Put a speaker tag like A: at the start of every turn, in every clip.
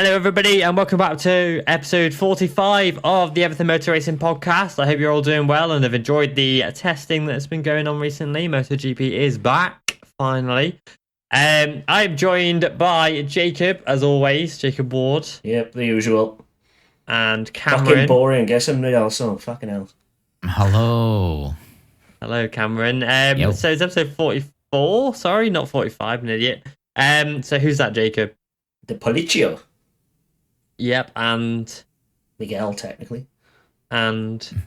A: Hello, everybody, and welcome back to episode 45 of the Everything Motor Racing podcast. I hope you're all doing well and have enjoyed the testing that's been going on recently. MotoGP is back, finally. I'm joined by Jacob, as always, Jacob Ward.
B: Yep, the usual.
A: And Cameron.
B: Fucking boring, guess somebody else on. Fucking hell.
C: Hello.
A: Hello, Cameron.
C: Yo.
A: So it's episode 44. Sorry, not 45, an idiot. So who's that, Jacob?
B: The Policio.
A: Yep, and...
B: Miguel, technically.
A: And...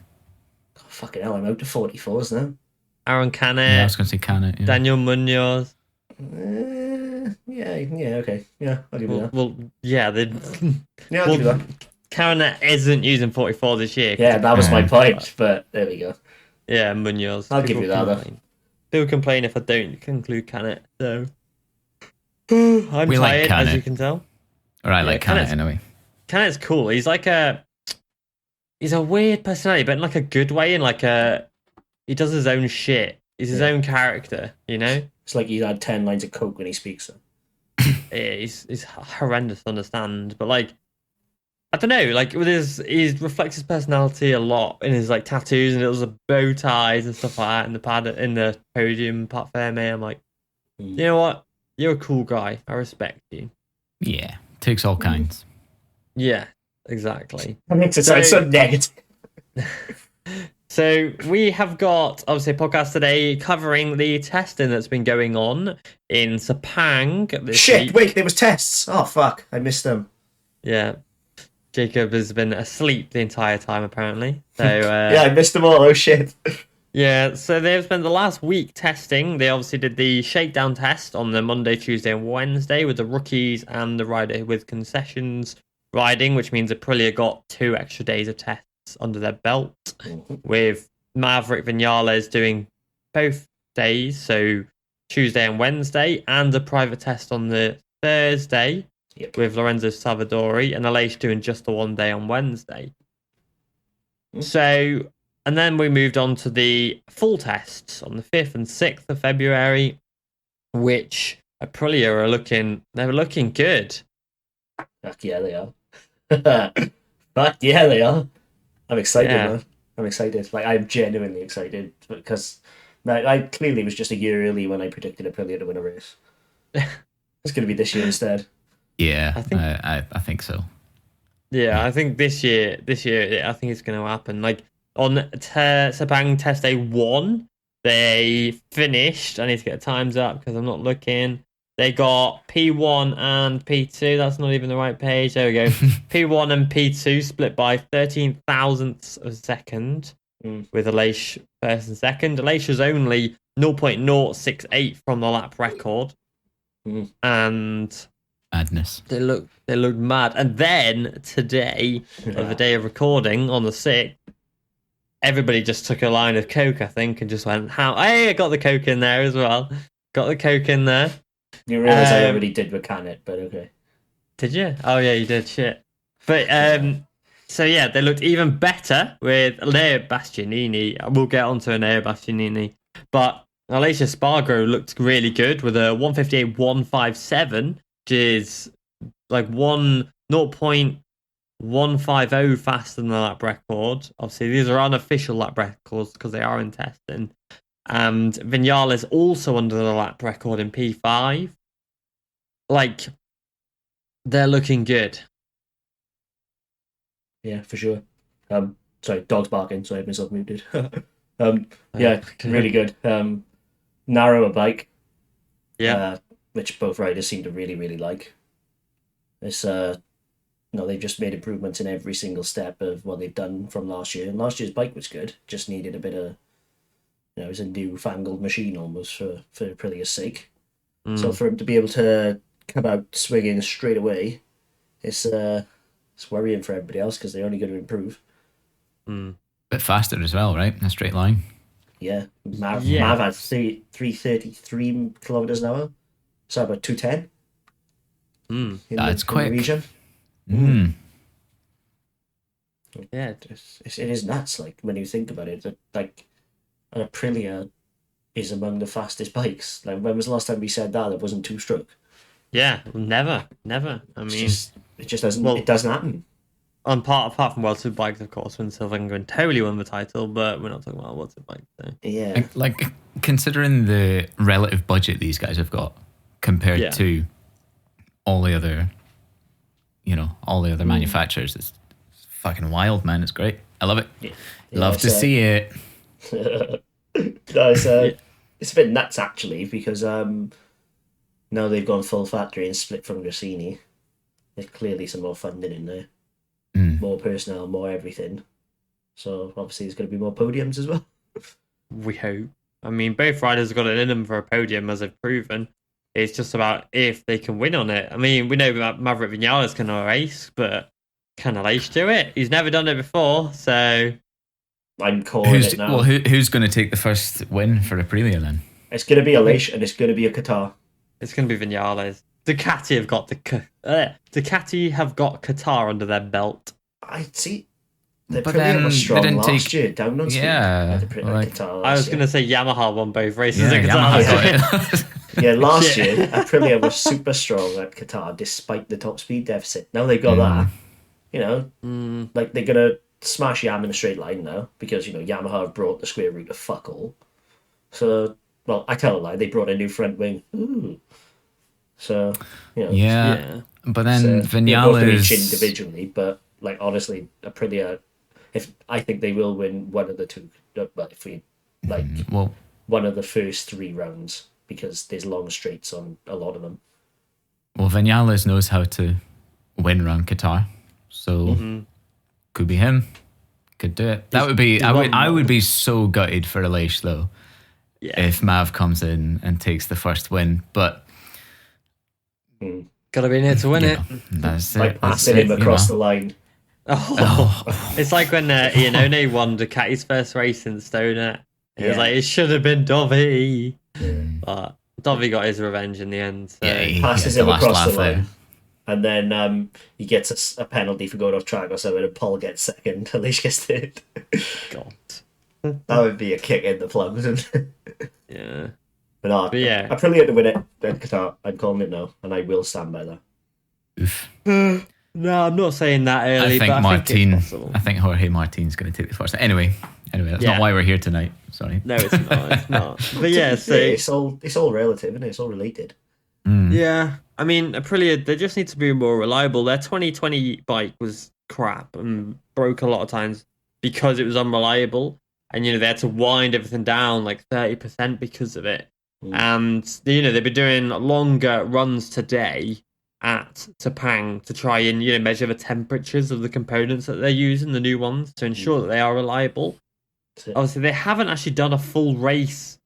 B: Oh, fucking hell, I'm out to 44s now.
A: Aaron Canet.
C: Yeah, I was going to say Canet. Yeah.
A: Daniel Munoz.
B: Yeah, okay. Yeah, I'll give you that.
A: Well, yeah,
B: I'll give you that.
A: Karen isn't using 44 this year.
B: Yeah, that was my point, but there we go.
A: Yeah, Munoz.
B: I'll give you that, though.
A: People complain if I don't conclude Canet, so... I'm
C: We like
A: tired,
C: Canet.
A: as you can tell.
C: Or I like Canet
A: Canet's-
C: anyway.
A: Canet's cool. He's like a... He's a weird personality, but in like a good way, in like a... He does his own shit. He's his own character, you know?
B: It's like he's had 10 lines of coke when he speaks.
A: Yeah, he's horrendous to understand, but like... I don't know, like with he reflects his personality a lot in his like tattoos and little bow ties and stuff like that in the podium part Ferme. I'm like, you know what? You're a cool guy. I respect you.
C: Yeah, takes all kinds.
A: Yeah, exactly.
B: That makes it sound so negative.
A: So we have got obviously a podcast today covering the testing that's been going on in Sepang this
B: Shit,
A: week.
B: wait, there was tests. Oh, fuck, I missed them.
A: Yeah. Jacob has been asleep the entire time, apparently. So
B: Yeah, I missed them all. Oh, shit.
A: yeah, so they've spent the last week testing. They obviously did the shakedown test on the Monday, Tuesday, and Wednesday with the rookies and the rider with concessions riding, which means Aprilia got 2 extra days of tests under their belt, with Maverick Vinales doing both days, so Tuesday and Wednesday, and a private test on the Thursday.
B: Yep.
A: With Lorenzo Savadori and Aleix doing just the 1 day on Wednesday. So, and then we moved on to the full tests on the 5th and 6th of February, which Aprilia they were looking good.
B: Fuck yeah, they are. Fuck yeah, they are. I'm excited,
A: Yeah.
B: man. I'm excited. Like, I'm genuinely excited because I clearly was just a year early when I predicted Aprilia to win a race. It's going to be this year instead.
C: Yeah,
A: I
C: I think so.
A: Yeah, I think this year, I think it's going to happen. Like on Sepang Test Day 1, they finished. I need to get the times up because I'm not looking. They got P1 and P2. That's not even the right page. There we go. P1 and P2 split by 13 thousandths of a second, with Aleix first and second. Aleix was only 0.068 from the lap record, and
C: Madness.
A: they look mad. And then today, of the day of recording on the 6th, everybody just took a line of Coke, I think, and just went, hey, I got the Coke in there as well. Got the Coke in there.
B: You realise I already did with Canet, but okay.
A: Did you? Oh yeah, you did. Shit. But so yeah, they looked even better with Leo Bastianini. We'll get onto Leo Bastianini, but Alicia Spargo looked really good with a 158.157, which is like 0.150 faster than the lap record. Obviously, these are unofficial lap records because they are in testing. And Vinales also under the lap record in P5. Like, they're looking good.
B: Yeah, for sure. Sorry, dog's barking, so I had myself muted. Yeah, really good. Narrower bike.
A: Yeah.
B: Which both riders seem to really, really like. It's they've just made improvements in every single step of what they've done from last year. And last year's bike was good, just needed a bit of, it was a newfangled machine almost for Aprilia's sake. So for him to be able to come out swinging straight away, it's worrying for everybody else because they're only going to improve.
C: Bit faster as well, right? In a straight line.
B: Yeah, Mav had 333 kilometers an hour, so about 210.
C: That's quick.
B: Region.
A: Yeah.
B: It is nuts. Like when you think about it, that like an Aprilia is among the fastest bikes. Like when was the last time we said that? It wasn't two-stroke.
A: Yeah, never. I mean,
B: It just doesn't.
A: Well,
B: it doesn't happen.
A: apart from World Superbikes, of course, when Sylvain totally won the title, but we're not talking about World Superbikes. So.
B: Yeah.
C: Like, considering the relative budget these guys have got compared to all the other, all the other manufacturers, it's fucking wild, man. It's great. I love it.
B: Yeah.
C: Love to see it.
B: No, it's a bit nuts actually, because now they've gone full factory and split from Rossini. There's clearly some more funding in there, more personnel, more everything. So obviously there's going to be more podiums as well.
A: We hope. I mean, both riders have got it in them for a podium, as they've proven. It's just about if they can win on it. I mean, we know that Maverick Vinales can race, but can Aleix do it? He's never done it before, so...
B: I'm calling it now.
C: Well, who's going to take the first win for Aprilia then?
B: It's going to be Aleix and it's going to be a Qatar.
A: It's going to be Vinales. Ducati have got Qatar under their belt.
B: I see. The
C: But
B: Aprilia
C: then
B: was
C: they
B: strong
C: didn't
B: last
C: take-
B: year, down on speed.
C: Yeah,
B: Qatar
A: I was
B: last
A: going to say Yamaha won both races
C: Yeah,
A: at Qatar.
C: Yamaha got it.
B: year. Yeah, last
A: Yeah.
B: year Aprilia was super strong at Qatar despite the top speed deficit. Now they've got that. Like they're going to smash Yam in a straight line now, because Yamaha have brought the square root of fuck all. So, well, I tell a lie, they brought a new front wing. Ooh. So,
C: Yeah. But then
B: so, both of each
C: Vinales...
B: individually, but like honestly, Aprilia, I think they will win one of the two. But if we
C: Well,
B: one of the first 3 rounds, because there's long straights on a lot of them.
C: Vinales knows how to win around Qatar. So, could be him. Could do it. That would be... I would be so gutted for Aleix, though, if Mav comes in and takes the first win. But...
A: Gotta be in here to win it.
C: That's
B: Like
C: it.
B: passing him across the line.
A: It's like when Iannone won Ducati's first race in Stoner. It was like, it should have been Dovi. But Dovi got his revenge in the end. So.
C: Yeah, he
B: Passes
C: had
B: him
C: the last
B: across the
C: laugh
B: line.
C: there.
B: And then he gets a penalty for going off track or something, and Paul gets second. Aleix gets third.
A: God.
B: That would be a kick in the plums.
A: Yeah.
B: But
A: yeah.
B: Aprilia to win it at Qatar. I'm calling it now, and I will stand by that.
C: Oof.
A: No, I'm not saying that early,
C: I think
A: but
C: I think Jorge Martin's going to take the first. Anyway, that's not why we're here tonight. Sorry.
A: No, it's not. It's not. But yeah, so
B: it's all relative, isn't it? It's all related.
A: yeah. I mean, Aprilia, they just need to be more reliable. Their 2020 bike was crap and broke a lot of times because it was unreliable, and they had to wind everything down like 30% because of it. And they've been doing longer runs today at Sepang to try and measure the temperatures of the components that they're using, the new ones, to ensure that they are reliable. Obviously, they haven't actually done a full race,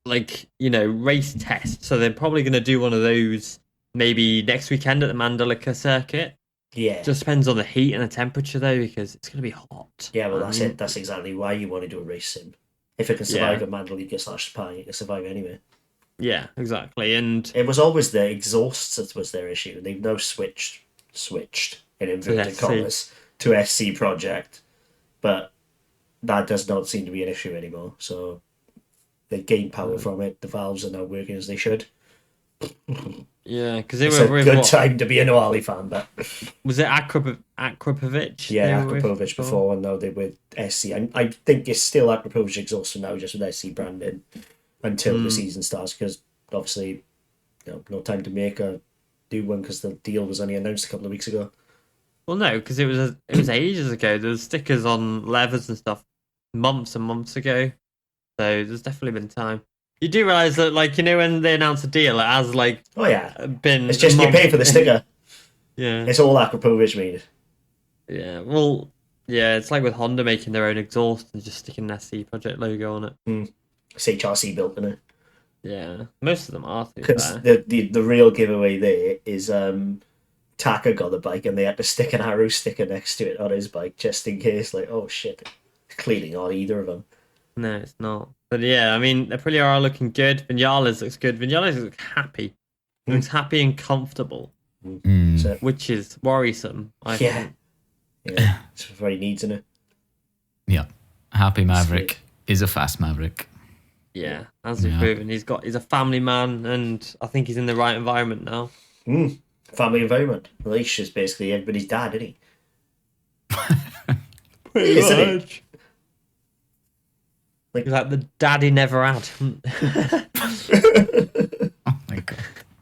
A: race test. So they're probably going to do one of those maybe next weekend at the Mandalika circuit.
B: Yeah.
A: Just depends on the heat and the temperature, though, because it's going to be hot.
B: Yeah, well, that's it. That's exactly why you want to do a race sim. If it can survive a Mandalika / Sepang, it can survive anywhere.
A: Yeah, exactly. And
B: it was always the exhausts that was their issue. They've now switched in inverted commas to SC Project, but that does not seem to be an issue anymore. So they gained power from it. The valves are now working as they should.
A: Yeah, because
B: it's a good time to be an Oali fan. But
A: was it Akrapovic?
B: Yeah, Akrapovic before, and now they're with SC. I think it's still Akrapovic exhaust for now, just with SC branding until the season starts. Because obviously, no time to make a new one because the deal was only announced a couple of weeks ago.
A: Well, no, because it was ages ago. There was stickers on levers and stuff months and months ago. So there's definitely been time. You do realise that, when they announce a deal, it has, been...
B: It's just you pay for the sticker.
A: Yeah.
B: It's all Akrapovic made.
A: Yeah, well, yeah, it's like with Honda making their own exhaust and just sticking an SC Project logo on it.
B: It's HRC built, isn't it?
A: Yeah, most of them are.
B: Because the real giveaway there is Taka got the bike and they had to stick an arrow sticker next to it on his bike just in case, oh shit, cleaning on either of them.
A: No, it's not. But yeah, I mean, Aprilia are looking good. Vinales looks good. Vinales looks happy. He looks happy and comfortable, which is worrisome, I think.
B: Yeah, it's what he needs, isn't it?
C: Yeah. Happy Maverick is a fast Maverick.
A: Yeah, as we've proven. He's a family man, and I think he's in the right environment now.
B: Family environment. Leish is basically everybody's dad, isn't he?
A: Pretty
B: Isn't
A: much.
B: Like
A: the daddy never had.
C: Oh my god.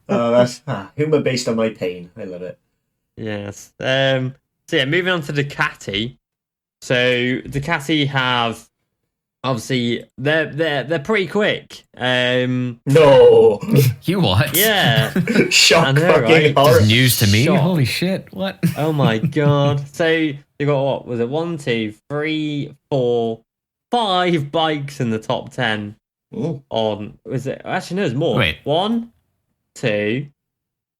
B: that's humour based on my pain. I love it.
A: Yes. So yeah, moving on to Ducati. So Ducati have obviously they're pretty quick.
B: No,
C: You what?
A: Yeah.
B: shock
A: I know,
B: fucking
A: right?
B: horror.
C: Just news to me.
A: Shock.
C: Holy shit! What?
A: Oh my god. So they got what was it? 1, 2, 3, 4, 5 bikes in the top 10
B: Mm.
A: on was it actually no there's more.
C: Wait.
A: 1, 2,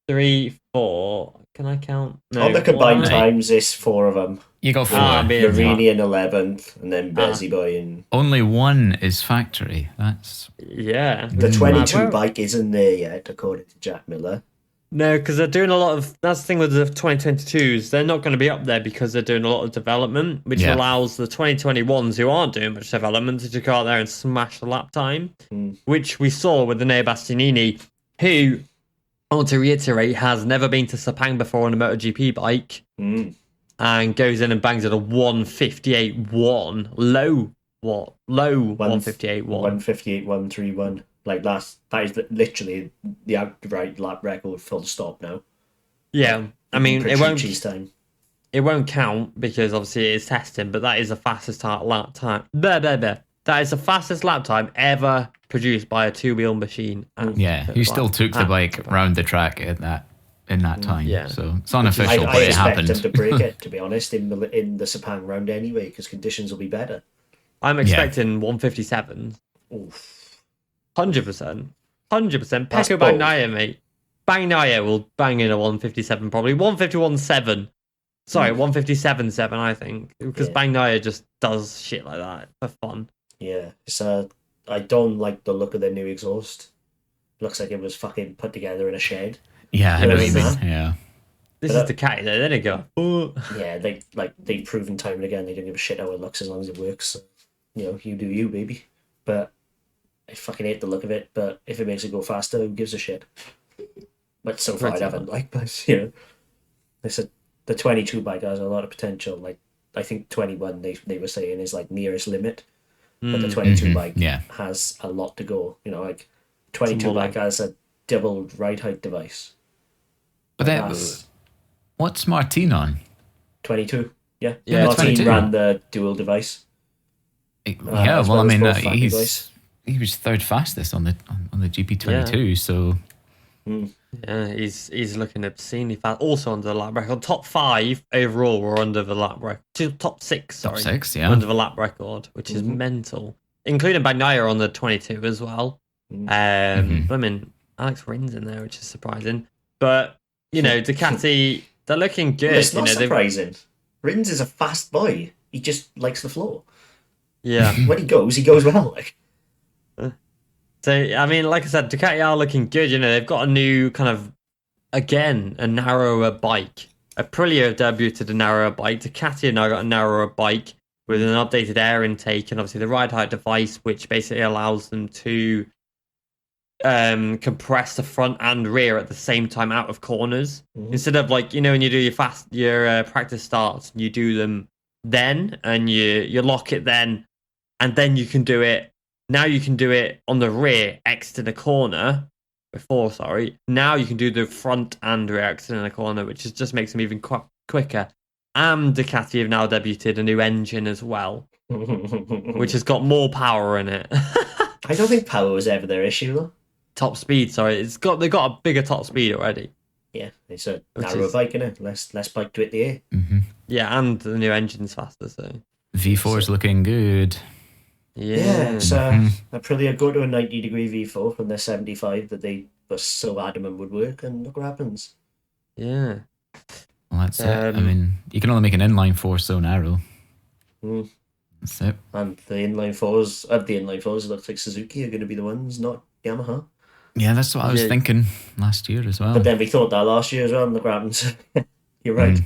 A: 3, 4. Can I count? No.
B: On the combined
A: 1,
B: times, it's 4 of them.
C: You got 4.
B: Marini in 11th, and then Bezzy Boy in.
C: Only 1 is factory. That's
A: Yeah.
B: The 22
A: Well,
B: bike isn't there yet, according to Jack Miller.
A: No, because they're doing a lot of. That's the thing with the 2022s. They're not going to be up there because they're doing a lot of development, which allows the 2021s who aren't doing much development to just go out there and smash the lap time, which we saw with the Neo Bastianini, who, I want to reiterate, has never been to Sepang before on a MotoGP bike, and goes in and bangs at a 158.1 low. What? Low 158.1.
B: 158.131. Like that is literally the outright lap record full stop now.
A: Yeah, I mean it won't.
B: Time.
A: It won't count because obviously it is testing, but that is the fastest lap time. That is the fastest lap time ever produced by a two-wheel machine.
C: yeah. You still took the bike round the track in that time.
A: Yeah.
C: So it's unofficial,
B: I
C: but it
B: expect
C: happened.
B: them to break it, to be honest, in the Sepang round anyway, because conditions will be better.
A: I'm expecting 157.
B: Oof.
A: 100%. 100%.
B: That's
A: Pecco
B: bold.
A: Bagnaia, mate. Bagnaia will bang in a 157 probably. 151.7. Sorry, 157.7, I think. Because Bagnaia just does shit like that for fun.
B: Yeah. It's I don't like the look of their new exhaust. Looks like it was fucking put together in a shed.
C: Yeah, I know what you
B: What is
C: mean. Yeah.
A: This is Ducati though. Then they go, oh.
B: Yeah, they've proven time and again they don't give a shit how it looks as long as it works. So, you do you, baby. But I fucking hate the look of it, but if it makes it go faster, who gives a shit? But so far I haven't but they said the 22 bike has a lot of potential. Like I think 21 they were saying is like nearest limit. But the 22 bike has a lot to go. 22 bike has a double ride height device.
C: But what's Martin on?
B: 22, yeah.
C: Yeah,
B: Martin
C: 22.
B: ran the dual device.
C: Yeah,
B: as
C: well, I
B: as
C: mean,
B: both fat device.
C: he was third fastest on the GP22, so
A: Yeah, he's looking obscenely fast. Also under the lap record. Top 5 overall were under the lap record. Top 6, sorry.
C: top 6, yeah.
A: Under the lap record, which is mental. Including Bagnaia on the 22 as well. I mean, Alex Rins in there, which is surprising. But, Ducati, they're looking good.
B: Well, it's not surprising. Rins is a fast boy. He just likes the floor.
A: Yeah.
B: When he goes well. Like.
A: So, I mean, like I said, Ducati are looking good. They've got a new kind of, again, a narrower bike. Aprilia have debuted a narrower bike. Ducati have now got a narrower bike with an updated air intake and obviously the ride height device, which basically allows them to compress the front and rear at the same time out of corners. Instead of when you do your practice starts, you do them then and you lock it then, and then you can do it. Now you can do it on the rear exiting a corner. Now you can do the front and rear exiting a corner, which just makes them even quicker. And Ducati have now debuted a new engine as well, which has got more power in it.
B: I don't think power was ever their issue though.
A: Top speed, sorry. They've got a bigger top speed already.
B: Yeah, it's a narrower bike, innit? Less bike to hit the air.
A: Yeah, and the new engine's faster, so
C: V4 is looking good.
A: Yeah,
B: it's Aprilia go to a 90-degree V4 from their 75 that they were so adamant would work, and look what happens.
A: Yeah.
C: Well, that's it. I mean, you can only make an inline 4 so narrow. That's it.
B: And the inline fours, it looks like Suzuki are going to be the ones, not Yamaha.
C: Yeah, that's what I was thinking last year as well.
B: But then we thought that last year as well, and look what happens. You're right.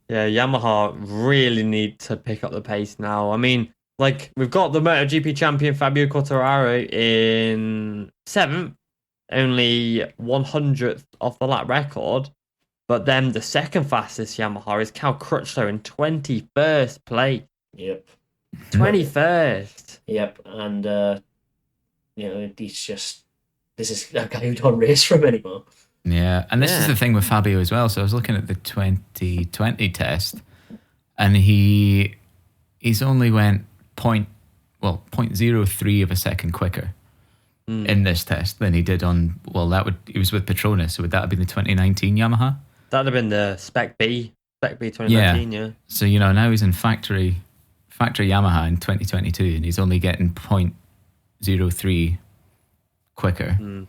A: Yeah, Yamaha really need to pick up the pace now. I mean, we've got the MotoGP champion Fabio Quartararo in 7th, only 100th of the lap record. But then the second fastest Yamaha is Cal Crutchlow in 21st place.
B: Yep.
A: 21st.
B: Yep. And, this is a guy who don't race for him anymore.
C: Yeah, and this is the thing with Fabio as well. So I was looking at the 2020 test, and he's only went 0.03 of a second quicker in this test than he did on. Well, he was with Petronas, so would that have been the 2019 Yamaha?
A: That'd have been the Spec B 2019. Yeah.
C: So now he's in factory Yamaha in 2022, and he's only getting 0.03 quicker.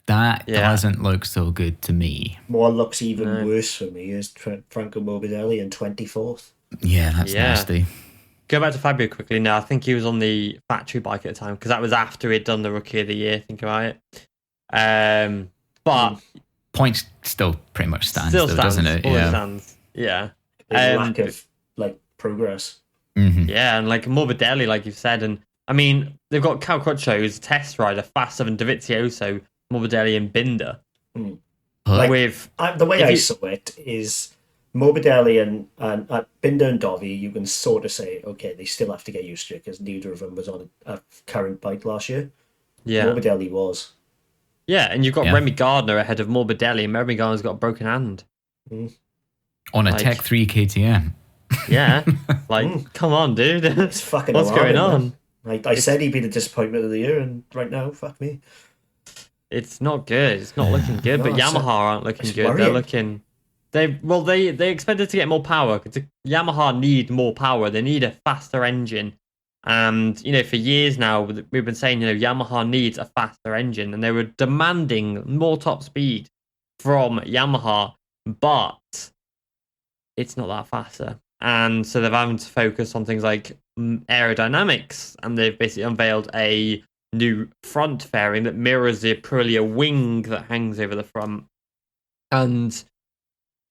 C: That doesn't look so good to me.
B: What looks even worse for me is Franco Morbidelli in 24th.
C: Yeah, that's nasty.
A: Go back to Fabio quickly now. I think he was on the factory bike at the time because that was after he'd done the Rookie of the Year. Think about it. But
C: points still pretty much stands, doesn't it?
A: Stands. Yeah.
B: Lack of progress.
C: Mm-hmm.
A: Yeah, and Morbidelli, like you've said, and I mean they've got Cal Crutchlow who's a test rider faster than Dovizioso, Morbidelli and Binder.
B: The way I saw it is Morbidelli and Binder and Dovi, you can sort of say, okay, they still have to get used to it because neither of them was on a current bike last year.
A: Yeah.
B: Morbidelli was.
A: Yeah, and you've got Remy Gardner ahead of Morbidelli, and Remy Gardner's got a broken hand.
C: On a Tech 3 KTM.
A: Yeah. Come on, dude.
B: It's fucking
A: What's going on?
B: I said he'd be the disappointment of the year, and right now, fuck me.
A: It's not good. It's not looking good. But Yamaha aren't looking good.
B: Worrying.
A: They're looking. They expected to get more power because Yamaha need more power. They need a faster engine, and for years now we've been saying Yamaha needs a faster engine, and they were demanding more top speed from Yamaha, but it's not that faster, and so they're having to focus on things like aerodynamics, and they've basically unveiled a new front fairing that mirrors the Aprilia wing that hangs over the front. And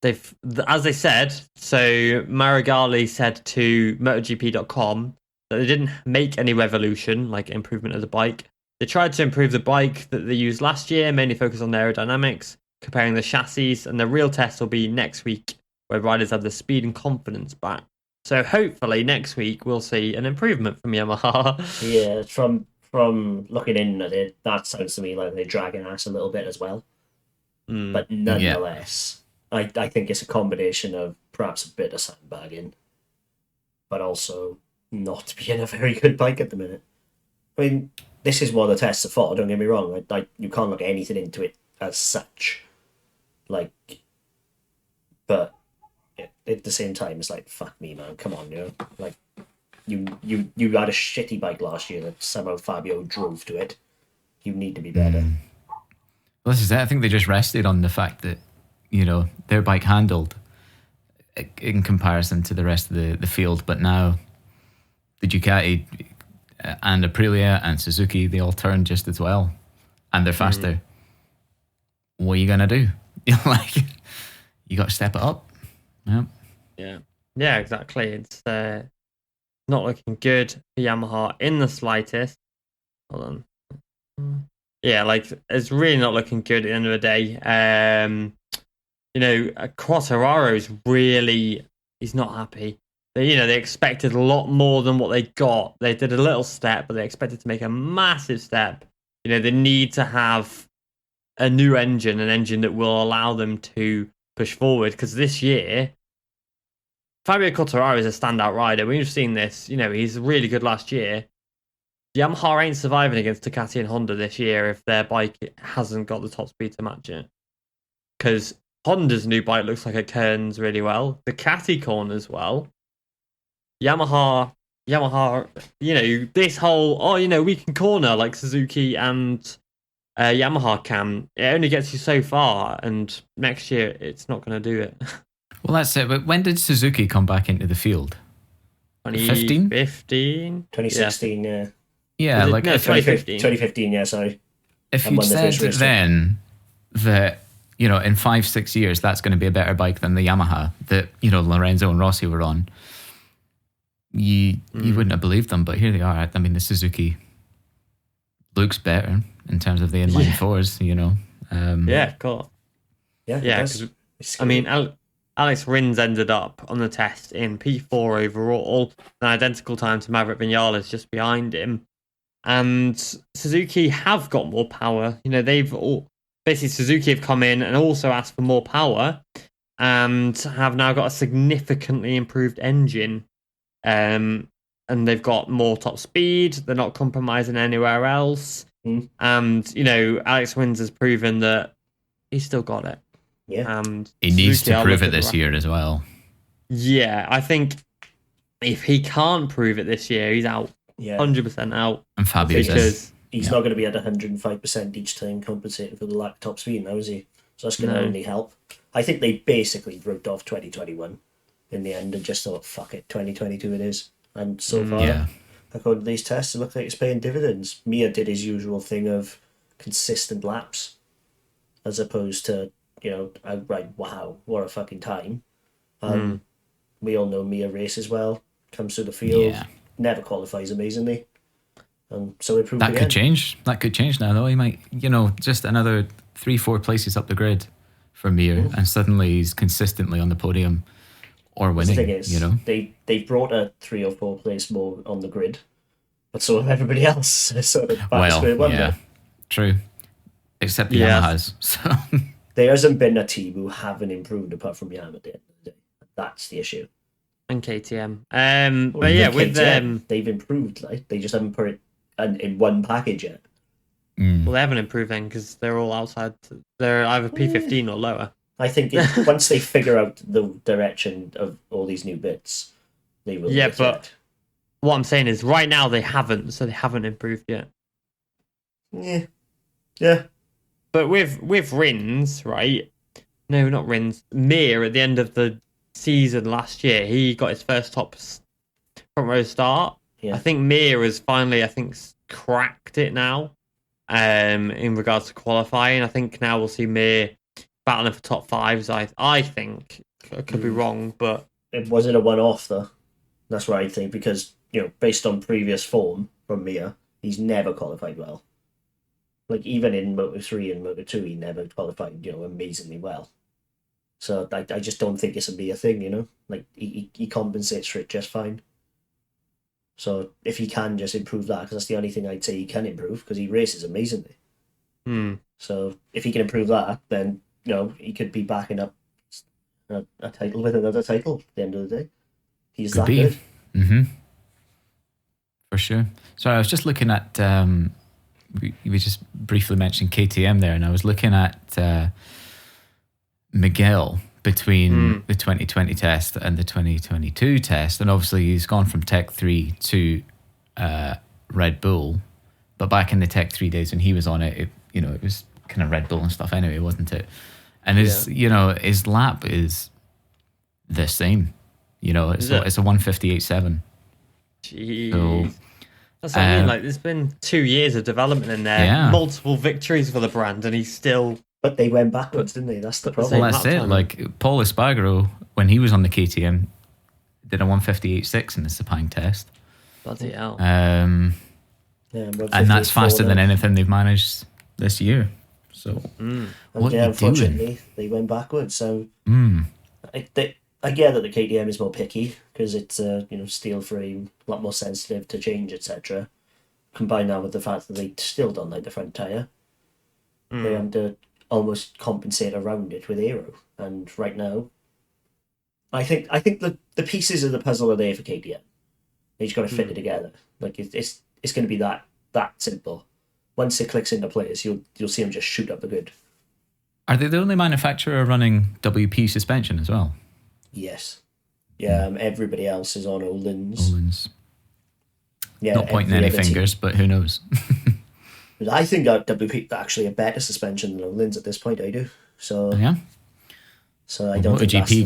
A: they've, as they said, so Marigali said to MotoGP.com that they didn't make any revolution, like improvement of the bike. They tried to improve the bike that they used last year, mainly focus on aerodynamics, comparing the chassis, and the real test will be next week, where riders have the speed and confidence back. So hopefully next week we'll see an improvement from Yamaha.
B: Yeah, from looking in at it, that sounds to me like they're dragging ass a little bit as well. But nonetheless, I think it's a combination of perhaps a bit of sandbagging, but also not being a very good bike at the minute. I mean, this is what the tests are for, don't get me wrong. You can't look anything into it as such. But at the same time, it's fuck me, man, come on, You had a shitty bike last year that somehow Fabio drove to it. You need to be better.
C: Well, this is it. I think they just rested on the fact that, their bike handled in comparison to the rest of the field. But now the Ducati and Aprilia and Suzuki, they all turn just as well. And they're faster. What are you going to do? You got to step it up. Yeah.
A: Yeah, exactly. It's not looking good for Yamaha in the slightest. Hold on. Yeah, it's really not looking good at the end of the day. Quartararo's really, he's not happy. They expected a lot more than what they got. They did a little step, but they expected to make a massive step. They need to have a new engine, an engine that will allow them to push forward. Because this year, Fabio Quartararo is a standout rider. We've seen this. He's really good last year. Yamaha ain't surviving against Ducati and Honda this year if their bike hasn't got the top speed to match it. Because Honda's new bike looks like it turns really well. Ducati corners well. Yamaha, this whole, we can corner like Suzuki and Yamaha can. It only gets you so far, and next year it's not going to do it.
C: Well, that's it. But when did Suzuki come back into the field?
A: 2015?
B: 2016, yeah.
C: Yeah,
A: 2015.
B: 2015, yeah, sorry.
C: If you said then that, in 5-6 years, that's going to be a better bike than the Yamaha that, Lorenzo and Rossi were on, you wouldn't have believed them, but here they are. I mean, the Suzuki looks better in terms of the inline fours, you know.
A: Yeah, cool.
B: Yeah,
A: Yeah, because I mean, Alex Rins ended up on the test in P4 overall, an identical time to Maverick Vinales just behind him. And Suzuki have got more power. You know, basically Suzuki have come in and also asked for more power, and have now got a significantly improved engine. And they've got more top speed. They're not compromising anywhere else. And you know, Alex Rins has proven that he's still got it.
B: Yeah,
A: and
C: he needs to prove it this year as well.
A: Yeah, I think if he can't prove it this year, he's out. 100% out.
C: And Fabio's
B: because he's not going to be at 105% each time compensating for the lack of top speed now, is he? So that's going to only help. I think they basically wrote off 2021 in the end and just thought, fuck it, 2022 it is. And so far, according to these tests, it looks like it's paying dividends. Mia did his usual thing of consistent laps as opposed to, you know, outright, wow, what a fucking time. We all know Mia races well, comes through the field, never qualifies amazingly. So it proved
C: that could change. That could change now, though. He might, you know, just another 3-4 places up the grid for Mir, and suddenly he's consistently on the podium or winning. The thing is, you know,
B: they brought a 3 or 4 place more on the grid, but so have everybody else. So
C: true. Except the Yamahas. So
B: there hasn't been a team who haven't improved apart from Yamaha at the end of the day. That's the issue.
A: And KTM. But yeah, with them,
B: they've improved. Like they just haven't put it in one package yet.
A: Well, they haven't improved then because they're all outside. They're either P15 or lower.
B: I think once they figure out the direction of all these new bits, they will.
A: Yeah, but what I'm saying is, right now they haven't, so they haven't improved yet.
B: Yeah.
A: But with Rins, right? No, not Rins. Mir at the end of the season last year, he got his first top front row start.
B: Yeah.
A: I think Mir has finally, cracked it now. In regards to qualifying, I think now we'll see Mir battling for top fives. I think I could be wrong, but
B: it wasn't a one-off though. That's what I think because based on previous form from Mir, he's never qualified well. Like even in Moto3 and Moto2, he never qualified amazingly well. So I just don't think it's a Mir thing. Like he compensates for it just fine. So if he can just improve that, because that's the only thing I'd say he can improve, because he races amazingly. So if he can improve that, then he could be backing up a title with another title at the end of the day. He's could that good.
C: Mm-hmm. For sure. Sorry, I was just looking at. We just briefly mentioned KTM there, and I was looking at Miguel between the 2020 test and the 2022 test, and obviously he's gone from Tech 3 to Red Bull, but back in the Tech 3 days when he was on it, it was kind of Red Bull and stuff anyway, wasn't it? And his lap is the same, it's a 158.7.
A: Jeez.
C: So,
A: that's what I mean. Like, there's been 2 years of development in there, multiple victories for the brand, and he's still.
B: But they went backwards, didn't they? That's the problem.
C: Well, that's it. Like Paul Espargaro, when he was on the KTM, did a 158.6 in the Sepang test.
A: Bloody hell.
C: And that's faster than anything they've managed this year. So, what are you
B: unfortunately, they went backwards. So, I get that the KTM is more picky because it's steel frame, a lot more sensitive to change, etc. Combine that with the fact that they still don't like the front tire, they have to almost compensate around it with aero. And right now, I think the pieces of the puzzle are there for KTM. They just got to fit it together. Like it's going to be that simple. Once it clicks into place, you'll see them just shoot up the grid.
C: Are they the only manufacturer running WP suspension as well?
B: Yes. Yeah, everybody else is on Öhlins. Yeah,
C: not pointing any fingers, but who knows?
B: I think WP actually a better suspension than Öhlins at this point. I do. So
C: yeah.
B: So I don't think that's
C: the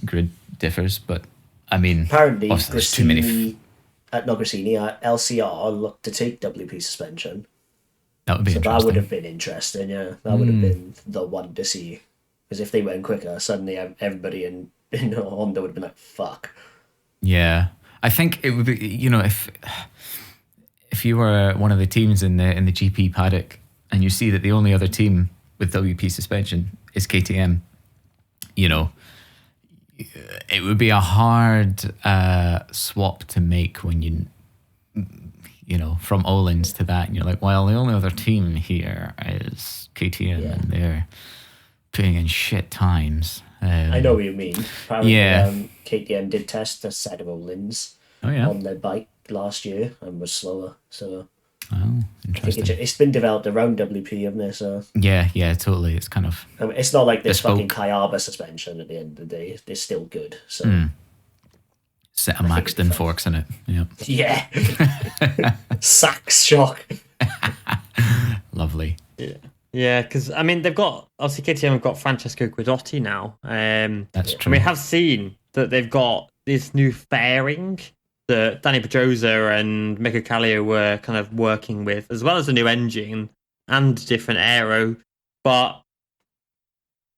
C: grid differs, but I mean,
B: apparently Grassini LCR looked to take WP suspension.
C: That would be interesting.
B: That would have been interesting. Yeah, that would have been the one to see. Because if they went quicker, suddenly everybody in Honda would have been like, "Fuck."
C: Yeah, I think it would be. If if you were one of the teams in the GP paddock and you see that the only other team with WP suspension is KTM, you know, it would be a hard swap to make when you know, from Öhlins to that, and you're like, well, the only other team here is KTM, and they're putting in shit times.
B: I know what you mean. Apparently,
C: yeah.
B: KTM did test a set of Öhlins on their bike last year and was slower. So,
C: interesting.
B: I think it's been developed around WP, hasn't it? So
C: yeah, totally. It's kind of.
B: I mean, it's not like this
C: bespoke.
B: fucking Kayaba suspension. At the end of the day, it's still good. So.
C: Set of Maxton forks in it. Yep.
B: Yeah. Sax shock.
C: Lovely.
A: Yeah, because I mean they've got obviously KTM have got Francesco Guidotti now.
C: That's true.
A: And we have seen that they've got this new fairing that Danny Pedrosa and Mika Kallio were kind of working with, as well as a new engine and different aero, but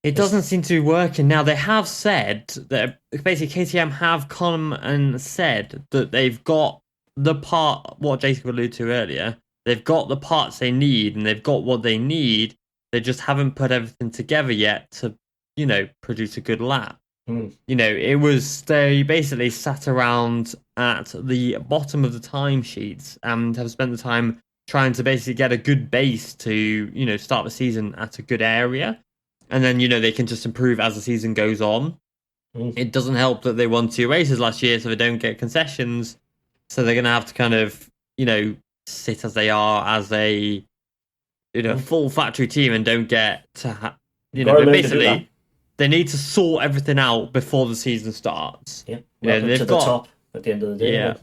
A: it doesn't seem to be working. Now, they have said that basically KTM have come and said that they've got the part, what Jacob alluded to earlier, they've got the parts they need and they've got what they need. They just haven't put everything together yet to, you know, produce a good lap. You know, they basically sat around at the bottom of the timesheets and have spent the time trying to basically get a good base to, you know, start the season at a good area. And then, you know, they can just improve as the season goes on. It doesn't help that they won 2 races last year, so they don't get concessions. So they're going to have to kind of, you know, sit as they are as a, you know, full factory team and don't get to, you know, basically they need to sort everything out before the season starts.
B: Yeah, they've got the top at the end of the day.
A: Yeah,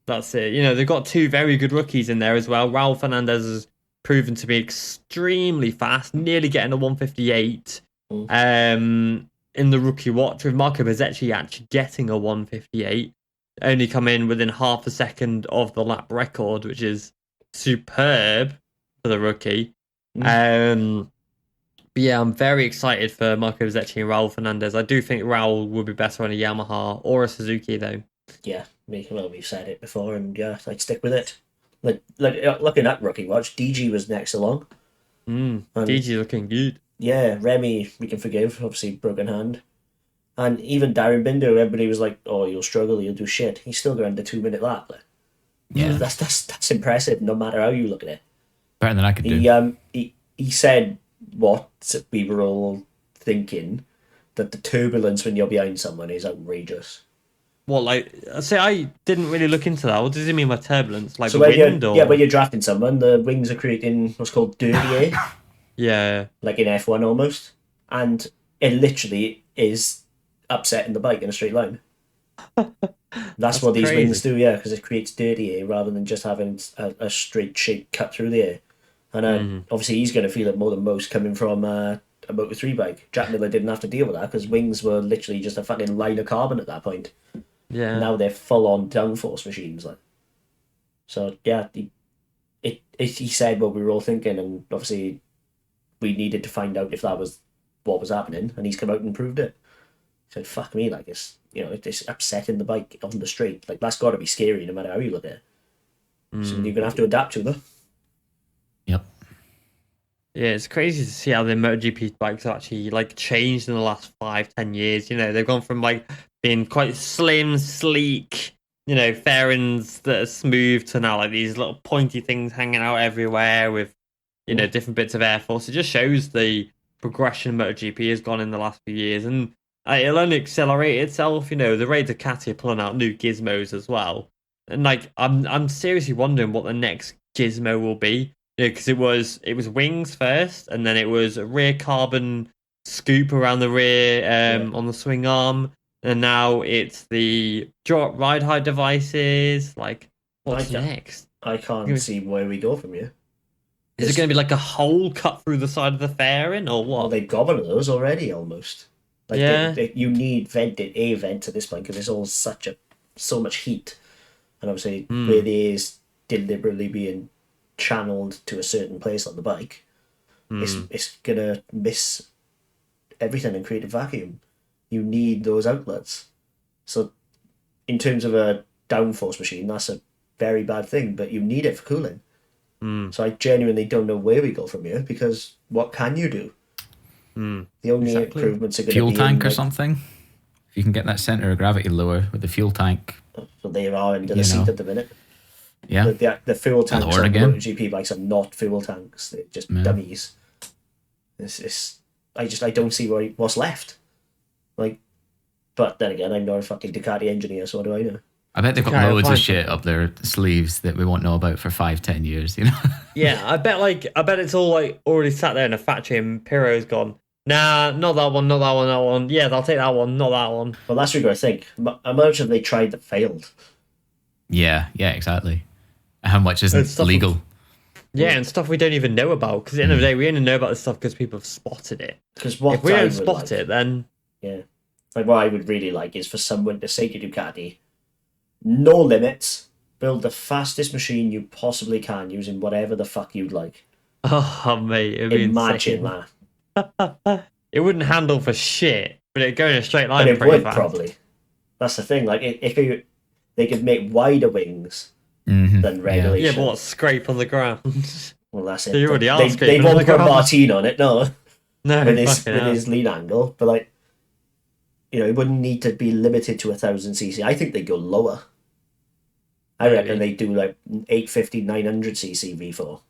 A: that's it. You know, they've got 2 very good rookies in there as well. Raul Fernandez has proven to be extremely fast, nearly getting a 158 in the rookie watch, with Marco Bezecchi actually getting a 158, only come in within half a second of the lap record, which is superb for the rookie. But yeah, I'm very excited for Marco Bezecchi and Raul Fernandez. I do think Raul will be better on a Yamaha or a Suzuki, though.
B: Yeah, we've said it before, and yeah, I'd stick with it. Like looking at rookie watch, DG was next along.
A: DG looking good.
B: Yeah, Remy we can forgive, obviously broken hand, and even Darren Binder, everybody was like, "Oh, you'll struggle, you'll do shit." He's still going to 2-minute lap. Like,
C: yeah,
B: that's impressive. No matter how you look at it,
C: better than I could do.
B: He said what we were all thinking, that the turbulence when you're behind someone is outrageous.
A: What, like, I didn't really look into that. What does he mean by turbulence? Like,
B: so
A: the wind, or?
B: Yeah, when you're drafting someone, the wings are creating what's called dirty air.
A: Yeah.
B: Like in F1 almost. And it literally is upsetting the bike in a straight line. That's what these wings do, yeah, because it creates dirty air rather than just having a straight shape cut through the air. And obviously he's going to feel it more than most coming from a Moto3 bike. Jack Miller didn't have to deal with that because wings were literally just a fucking line of carbon at that point.
A: Yeah.
B: Now they're full-on downforce machines. Like, so, yeah, he said what we were all thinking, and obviously we needed to find out if that was what was happening, and he's come out and proved it. He said, fuck me, like, it's upsetting the bike on the straight. Like, that's got to be scary no matter how you look at it. So you're going to have to adapt to them.
C: Yep.
A: Yeah, it's crazy to see how the MotoGP bikes have actually like changed in the last 5-10 years. You know, they've gone from like being quite slim, sleek, you know, fairings that are smooth to now like these little pointy things hanging out everywhere with, you know, different bits of air force. It just shows the progression MotoGP has gone in the last few years, and it'll only accelerate itself. You know, the Ray Ducati are pulling out new gizmos as well, and like I'm seriously wondering what the next gizmo will be. Yeah, because it was wings first, and then it was a rear carbon scoop around the rear on the swing arm, and now it's the drop ride height devices. Like, what's next?
B: I can't see where we go from here.
A: Is it going to be like a hole cut through the side of the fairing, or what?
B: Well, they've got one of those already, almost. Like,
A: yeah.
B: You need a vent at this point because it's all so much heat, and obviously where there is deliberately being channeled to a certain place on the bike, it's gonna miss everything and create a vacuum. You need those outlets. So in terms of a downforce machine, that's a very bad thing, but you need it for cooling.
A: Mm.
B: So I genuinely don't know where we go from here, because what can you do? The only improvements are going to be
C: fuel tank or something. If you can get that center of gravity lower with the fuel tank.
B: So they are under the seat at the minute.
C: Yeah.
B: The fuel tanks on
C: again.
B: MotoGP bikes are not fuel tanks. They're just dummies. I don't see what's left. Like, but then again, I'm not a fucking Ducati engineer, so what do I know?
C: I bet they've got loads of shit up their sleeves that we won't know about for 5-10 years, you know?
A: Yeah, I bet it's all like already sat there in a factory and Piro's gone, nah, not that one, not that one, that one. Yeah, I'll take that one, not that one.
B: Well, that's what you got to think. How much have they tried that failed?
C: Yeah, exactly. How much isn't legal?
A: Yeah, and stuff we don't even know about, because at the end of the day, we only know about this stuff because people have spotted it.
B: Because
A: if we don't spot it, then...
B: Yeah. Like, what I would really like is for someone to say to Ducati, no limits, build the fastest machine you possibly can using whatever the fuck you'd like.
A: Oh, mate, it'd be
B: Imagine
A: insane.
B: that.
A: It wouldn't handle for shit, but it'd go in a straight line.
B: But it would,
A: fast.
B: probably. That's the thing. Like, if they could make wider wings than regulation.
A: Yeah, but what, scrape on the ground?
B: Well, that's it.
A: You already are
B: they
A: scraping
B: won't
A: on the
B: put
A: ground.
B: Martin on it, no.
A: No,
B: with his lead angle. But, like, you know, it wouldn't need to be limited to 1,000cc. I think they go lower. I reckon they do like 850, 900cc V4.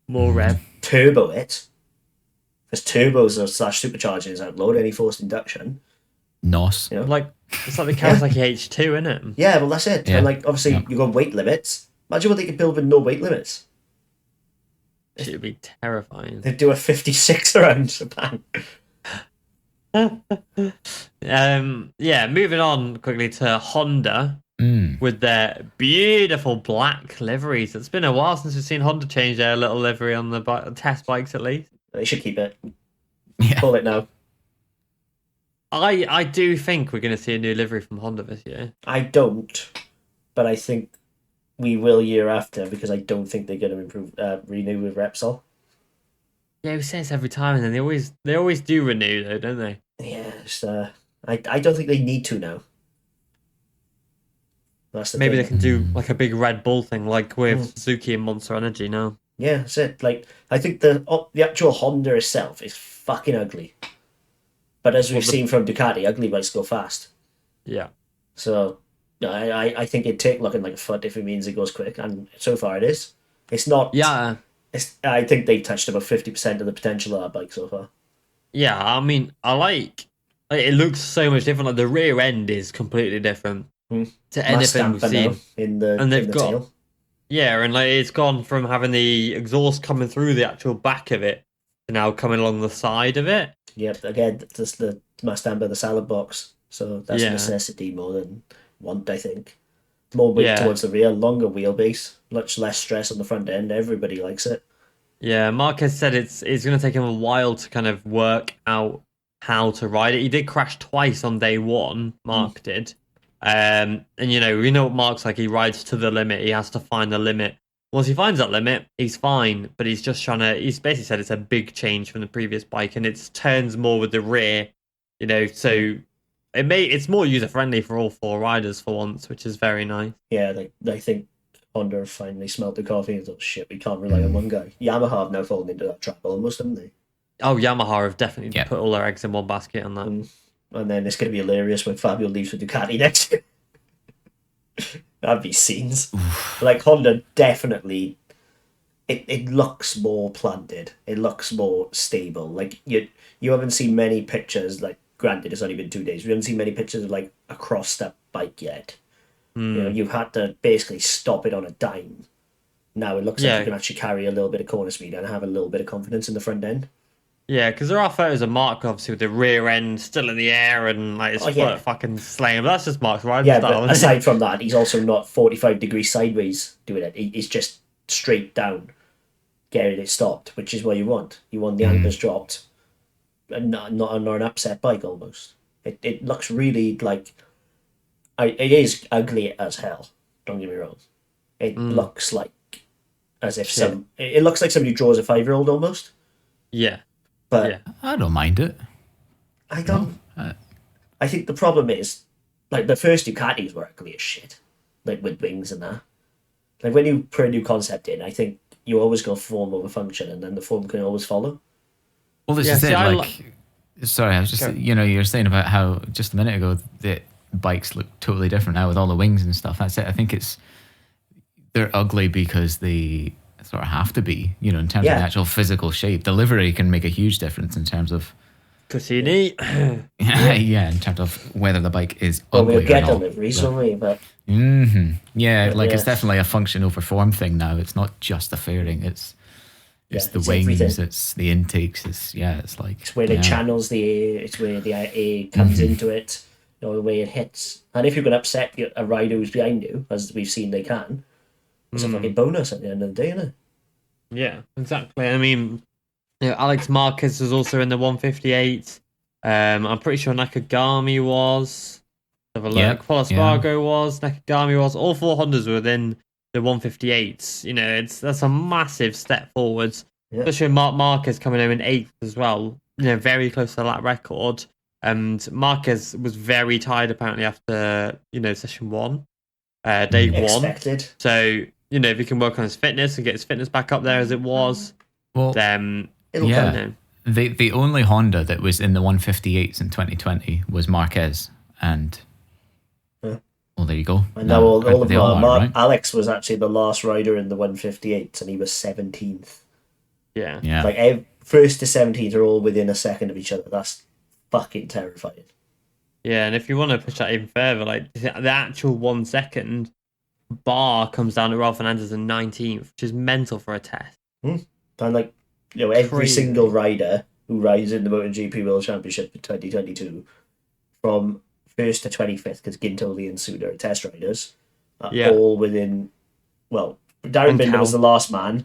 A: More rev.
B: Turbo it. Because turbos are / supercharging is outlawed, any forced induction.
C: NOS.
B: You know?
A: Like, it's like the Kawasaki H2, isn't it?
B: Yeah, well, that's it.
C: Yeah.
B: And, like, obviously, you've got weight limits. Imagine what they could build with no weight limits.
A: It would be terrifying.
B: They'd do a 56 around Sepang.
A: Yeah, moving on quickly to Honda with their beautiful black liveries. It's been a while since we've seen Honda change their little livery on the test bikes, at least.
B: They should keep it.
C: Yeah.
B: Call it now.
A: I do think we're going to see a new livery from Honda this year.
B: I don't, but I think we will year after, because I don't think they're going to renew with Repsol.
A: Yeah, we say this every time, and then they always do renew, though, don't they?
B: Yeah, just, I don't think they need to now. That's the
A: Maybe
B: thing.
A: they can do like a big Red Bull thing, like with Suzuki and Monster Energy now.
B: Yeah, that's it. Like, I think the actual Honda itself is fucking ugly. But as we've seen from Ducati, ugly bikes go fast.
A: Yeah.
B: So, I think it'd take looking like a foot if it means it goes quick, and so far it is. It's not.
A: Yeah.
B: I think they've touched about 50% of the potential of that bike so far.
A: Yeah, I mean, I like it looks so much different. Like the rear end is completely different to anything we've seen.
B: In the tail.
A: Yeah, and like it's gone from having the exhaust coming through the actual back of it to now coming along the side of it.
B: Yep, again, that's the Mustang the salad box. So that's a necessity more than want, I think. More weight towards the rear, longer wheelbase, much less stress on the front end. Everybody likes it.
A: Yeah, Marquez said it's going to take him a while to kind of work out how to ride it. He did crash twice on day one, Mark did. And, you know, we know what Mark's like. He rides to the limit. He has to find the limit. Once he finds that limit, he's fine. But he's just he's basically said it's a big change from the previous bike. And it turns more with the rear, you know, so it's more user-friendly for all four riders for once, which is very nice.
B: Yeah, I think Honda finally smelt the coffee and thought, shit, we can't rely on one guy. Yamaha have now fallen into that trap almost, haven't they?
A: Oh, Yamaha have definitely put all their eggs in one basket on that.
B: And then it's going to be hilarious when Fabio leaves for Ducati next year. That'd be scenes. Like, Honda definitely, it looks more planted. It looks more stable. Like, you haven't seen many pictures, like, granted, it's only been 2 days. We haven't seen many pictures of, like, a cross-step bike yet. You know, you've had to basically stop it on a dime. Now it looks like you can actually carry a little bit of corner speed and have a little bit of confidence in the front end.
A: Yeah, because there are photos of Mark, obviously, with the rear end still in the air and like his foot fucking slaying. But that's just Mark's riding style.
B: But aside from that, he's also not 45 degrees sideways doing it. He's just straight down, getting it stopped, which is what you want. You want the anchors dropped, and not an upset bike almost. It looks really like... it is ugly as hell, don't get me wrong. It looks like as if it looks like somebody draws a 5-year-old almost.
A: Yeah.
B: But
C: I don't mind it.
B: I don't. I think the problem is, like, the first Ducatis were ugly as shit, like with wings and that. Like when you put a new concept in, I think you always go form over function, and then the form can always follow.
C: Well, this
A: Yeah,
C: is
A: see,
C: it.
A: I
C: Like, sorry, I was just,
A: Sure.
C: you know, you were saying about how just a minute ago that bikes look totally different now with all the wings and stuff. That's it. I think they're ugly because they sort of have to be, you know, in terms of the actual physical shape. The livery can make a huge difference in terms of,
A: Cassini.
C: yeah, in terms of whether the bike is
B: Well,
C: ugly
B: we'll get
C: or not.
B: deliveries, won't we? But
C: Yeah,
B: But
C: like
B: yeah.
C: it's definitely a function over form thing now. It's not just the fairing. It's
B: Yeah,
C: the
B: it's
C: wings.
B: everything.
C: It's the intakes. It's like
B: it's where it channels the air. It's where the air comes into it. You know, the way it hits. And if you can upset a rider who's behind you, as we've seen they can, it's a fucking bonus at the end of the day, isn't it?
A: Yeah, exactly. I mean, you know, Alex Marquez was also in the 158. I'm pretty sure Nakagami was. Have a look.
C: Yep,
A: Paul
C: yeah.
A: Espargo was. Nakagami was. All four Hondas were within the 158s. You know, that's a massive step forwards.
B: Yeah.
A: Especially Mark Marquez coming in 8th as well. You know, very close to that record. And Marquez was very tired apparently after, you know, session 1, day 1.
B: Expected.
A: So, you know, if he can work on his fitness and get his fitness back up there as it was,
C: Well,
A: then
B: It'll
C: yeah.
B: come.
C: The only Honda that was in the 158s in 2020 was Marquez, and well, there you go.
B: And now all of
C: they
B: them
C: all
B: are.
C: are, right?
B: Alex was actually the last rider in the 158s, and he was 17th.
A: yeah.
C: Yeah,
B: Like, first to 17th are all within a second of each other. That's fucking terrifying.
A: Yeah, and if you want to push that even further, like the actual 1 second bar comes down to Ralph Fernandez in 19th, which is mental for a test.
B: And like, you know, every
A: Crazy.
B: single rider who rides in the MotoGP World Championship for 2022, from 1st to 25th, because Gintoli and Suda are test riders, are all within. Well, Darren Binder was the last man,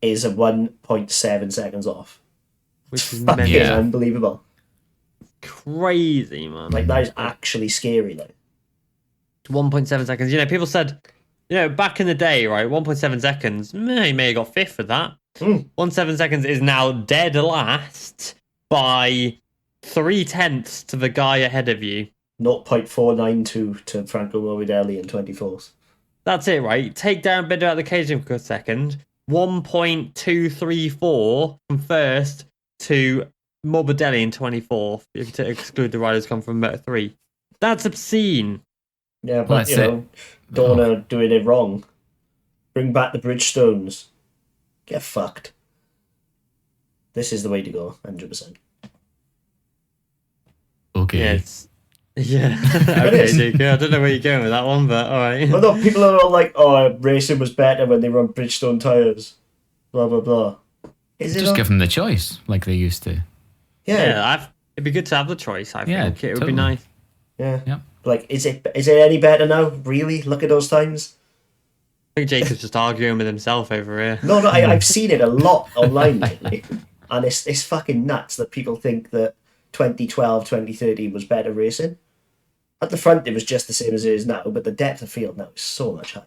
B: is a 1.7 seconds off.
A: Which is
B: Fucking
A: mental.
B: unbelievable.
A: Crazy, man.
B: Like, that is actually scary, like.
A: 1.7 seconds. You know, people said, you know, back in the day, right, 1.7 seconds, he may have got 5th with that. 1.7 seconds is now dead last by 0.3 to the guy ahead of you.
B: 0.492 to Franco Morbidelli in 24th.
A: That's it, right? Take down Binder out of the cage for a second. 1.234 from first to Morbidelli in 24th, if to exclude the riders come from Moto 3. That's obscene.
B: Yeah, but, you know, Dorna doing it wrong. Bring back the Bridgestones. Get fucked. This is the way to go, 100%.
C: okay.
A: Yeah. Okay, Jake. I don't know where you're going with that one, but all right.
B: Well, no, people are all like, "Oh, racing was better when they run Bridgestone tires." Blah blah blah. Is it
C: Just give them the choice like they used to.
B: Yeah.
A: It'd be good to have the choice. I
C: Yeah,
A: think it would
C: totally.
A: be nice.
B: Yeah.
C: Yep.
B: Like, is it any better now? Really? Look at those times.
A: I think Jacob's just arguing with himself over here.
B: No, I've seen it a lot online lately, and it's fucking nuts that people think that 2012, 2013 was better racing. At the front, it was just the same as it is now, but the depth of field now is so much higher.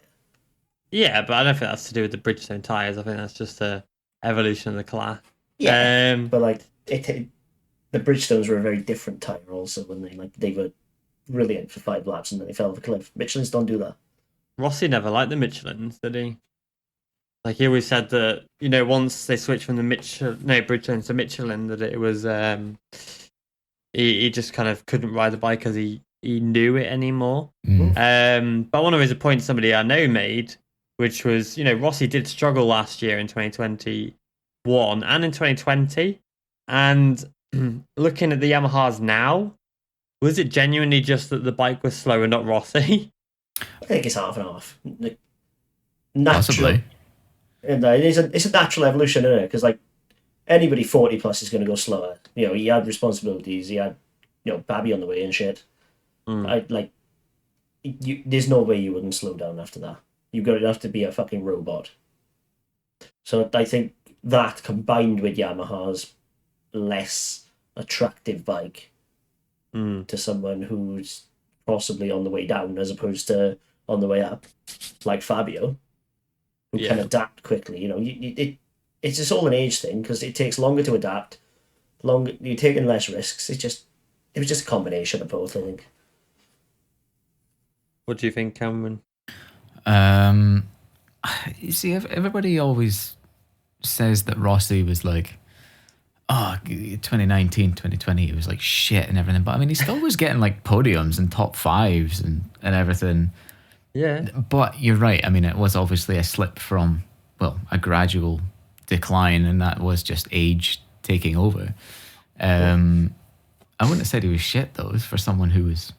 A: Yeah, but I don't think that's to do with the Bridgestone tyres. I think that's just a evolution of the class.
B: Yeah, but like the Bridgestones were a very different tyre also when they were brilliant for 5 laps and then they fell off a cliff. Michelin's don't do that.
A: Rossi never liked the Michelins, did he? Like he always said that, you know, once they switched from the Bridgestone to Michelin, that it was he just kind of couldn't ride the bike because he knew it anymore. But I want to raise a point somebody I know made, which was, you know, Rossi did struggle last year in 2021 and in 2020. And looking at the Yamahas now, was it genuinely just that the bike was slow and not Rossi?
B: I think it's half and half. Like, natural.
C: Possibly.
B: And it's a natural evolution, isn't it? Because like anybody 40 plus is going to go slower. You know, he had responsibilities. He had, you know, Babby on the way and shit. There's no way you wouldn't slow down after that. You'd have to be a fucking robot. So I think that combined with Yamaha's less attractive bike to someone who's possibly on the way down as opposed to on the way up, like Fabio, who can adapt quickly. You know, it's just all an age thing because it takes longer to adapt. You're taking less risks. It was just a combination of both, I think.
A: What do you think, Cameron?
C: You see, everybody always says that Rossi was like, 2019, 2020, it was like shit and everything. But I mean, he still was getting like podiums and top fives and everything.
A: Yeah.
C: But you're right. I mean, it was obviously a slip from, well, a gradual decline, and that was just age taking over. I wouldn't have said he was shit, though, for someone who was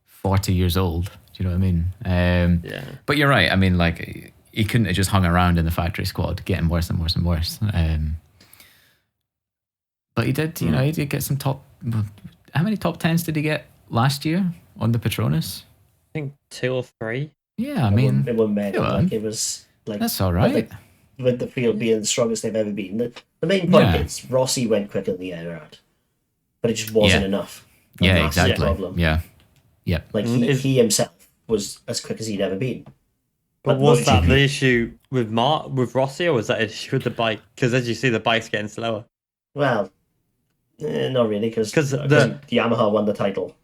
C: 40 years old. Do you know what I mean?
A: Yeah.
C: But you're right. I mean, like, he couldn't have just hung around in the factory squad, getting worse and worse and worse. But he did, you know, he did get some top... How many top 10s did he get last year on the Petronas?
A: I think 2 or 3.
C: Yeah, I mean...
B: It wasn't many.
C: Yeah.
B: Like, it was like...
C: That's all right.
B: With the field being the strongest they've ever been. The main point is Rossi went quicker than the Emirate. But it just wasn't enough. And
C: Yeah,
B: that's the
C: exactly.
B: problem.
C: Yeah. Yep.
B: Like, he himself was as quick as he'd ever been.
A: But was that the issue with Rossi, or was that an issue with the bike? Because as you see, the bike's getting slower.
B: Well, not really, because
A: the
B: Yamaha won the title.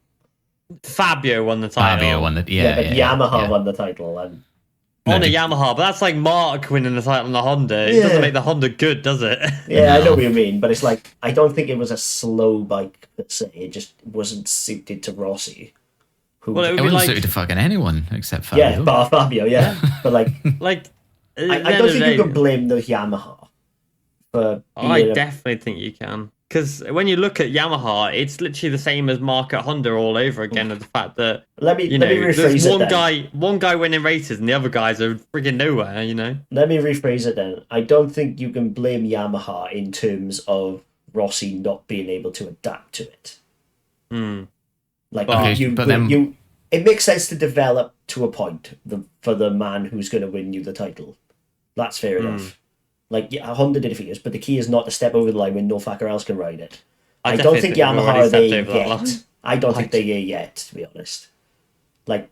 A: Fabio won the title.
C: Fabio won the...
B: But Yamaha won the title. And
A: on a Yamaha, but that's like Mark winning the title on the Honda. It doesn't make the Honda good, does it?
B: Yeah, I know what you mean, but it's like, I don't think it was a slow bike per se. It just wasn't suited to Rossi.
C: It wasn't suited to fucking anyone except Fabio.
B: Yeah, bar Fabio, yeah. But like, I don't think you can blame the Yamaha for.
A: I definitely think you can, because when you look at Yamaha, it's literally the same as Mark at Honda all over again. With the fact that
B: let me rephrase
A: there's one guy winning races, and the other guys are frigging nowhere. You know.
B: Let me rephrase it then. I don't think you can blame Yamaha in terms of Rossi not being able to adapt to it. Like, it makes sense to develop to a point for the man who's going to win you the title. That's fair enough. Like, Honda did it for years, but the key is not to step over the line when no fucker else can ride it. I don't think Yamaha are there yet. I don't think they're here yet, to be honest. Like,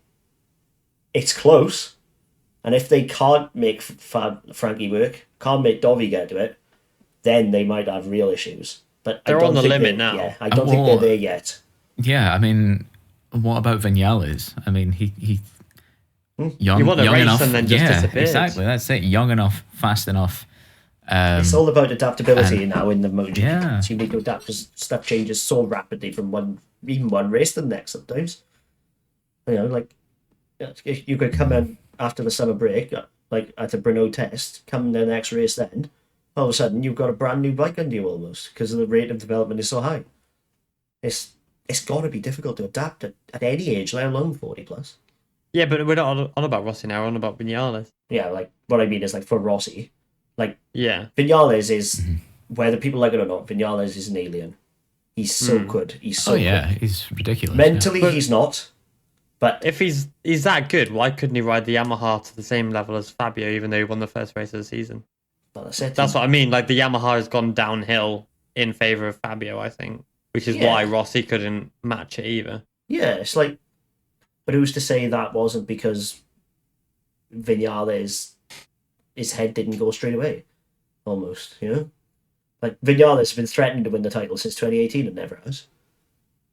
B: it's close, and if they can't make Frankie work, can't make Dovi get to it, then they might have real issues. But
A: they're on the limit now.
B: Yeah, I don't think they're there yet.
C: Yeah, I mean, what about Vinales? I mean, he young,
A: you want a
C: young
A: race
C: enough,
A: and then just disappeared.
C: Exactly, that's it. Young enough, fast enough.
B: It's all about adaptability now in the MotoGP.
C: Yeah.
B: So you need to adapt because stuff changes so rapidly from one race to the next sometimes. You know, like, you could come in after the summer break, like at a Brno test, come the next race then, all of a sudden you've got a brand new bike under you almost because the rate of development is so high. It's got to be difficult to adapt at any age, let alone 40 plus.
A: Yeah, but we're not on about Rossi now, we're on about Vinales.
B: Yeah, like, what I mean is, like, for Rossi, like,
A: yeah,
B: Vinales is, whether people like it or not, Vinales is an alien. He's so good. He's so good.
C: He's ridiculous.
B: Mentally, he's not. But
A: if he's that good, why couldn't he ride the Yamaha to the same level as Fabio, even though he won the first race of the season? That's what I mean. Like, the Yamaha has gone downhill in favour of Fabio, I think, which is why Rossi couldn't match it either.
B: Yeah, it's like, but who's to say that wasn't because Vinales, his head didn't go straight away, almost, you know? Like, Vinales has been threatening to win the title since 2018 and never has.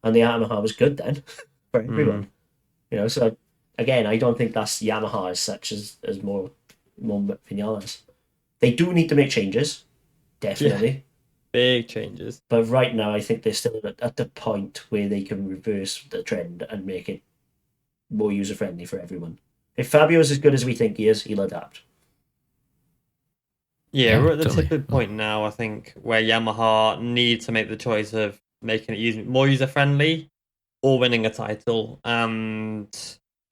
B: And the Yamaha was good then, for everyone. You know, so, again, I don't think that's Yamaha as such as more Vinales. They do need to make changes, definitely.
A: Yeah. Big changes.
B: But right now, I think they're still at the point where they can reverse the trend and make it more user-friendly for everyone. If Fabio is as good as we think he is, he'll adapt.
A: Yeah, we're at the tipping point now, I think, where Yamaha need to make the choice of making it more user-friendly or winning a title. And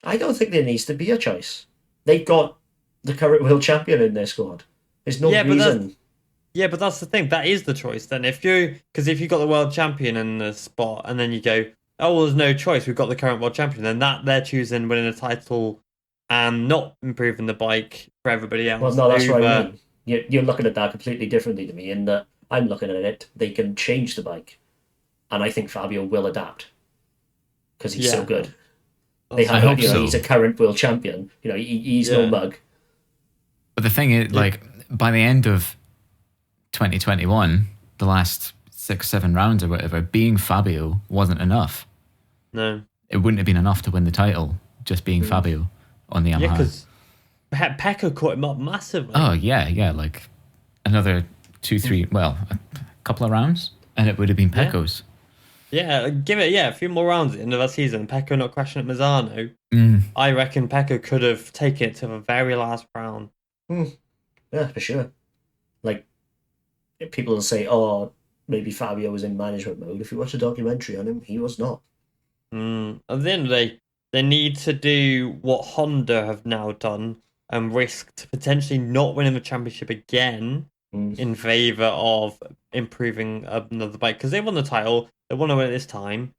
B: I don't think there needs to be a choice. They've got the current world champion in their squad. There's no reason.
A: Yeah, but that's the thing. That is the choice. Then if you've got the world champion in the spot, and then you go, oh, well, there's no choice. We've got the current world champion. Then they're choosing winning a title and not improving the bike for everybody else.
B: Well, no, that's what I mean. You're looking at that completely differently to me. In that I'm looking at it, they can change the bike, and I think Fabio will adapt because he's so good. He's a current world champion. You know, he's no mug.
C: But the thing is, like, by the end of 2021, the last 6-7 rounds or whatever, being Fabio wasn't enough.
A: No.
C: It wouldn't have been enough to win the title, just being Fabio on the Yamaha.
A: Yeah, because Pecco caught him up massively.
C: Oh yeah, like another 2-3, well, a couple of rounds, and it would have been Pecco's.
A: Yeah, give it a few more rounds at the end of that season. Pecco not crashing at Mazzano. I reckon Pecco could have taken it to the very last round.
B: Yeah, for sure. Like, people will say, oh, maybe Fabio was in management mode. If you watch a documentary on him, he was not.
A: At the end of the day, they need to do what Honda have now done and risk to potentially not winning the championship again in favour of improving another bike. Because they won the title, they want to win it this time.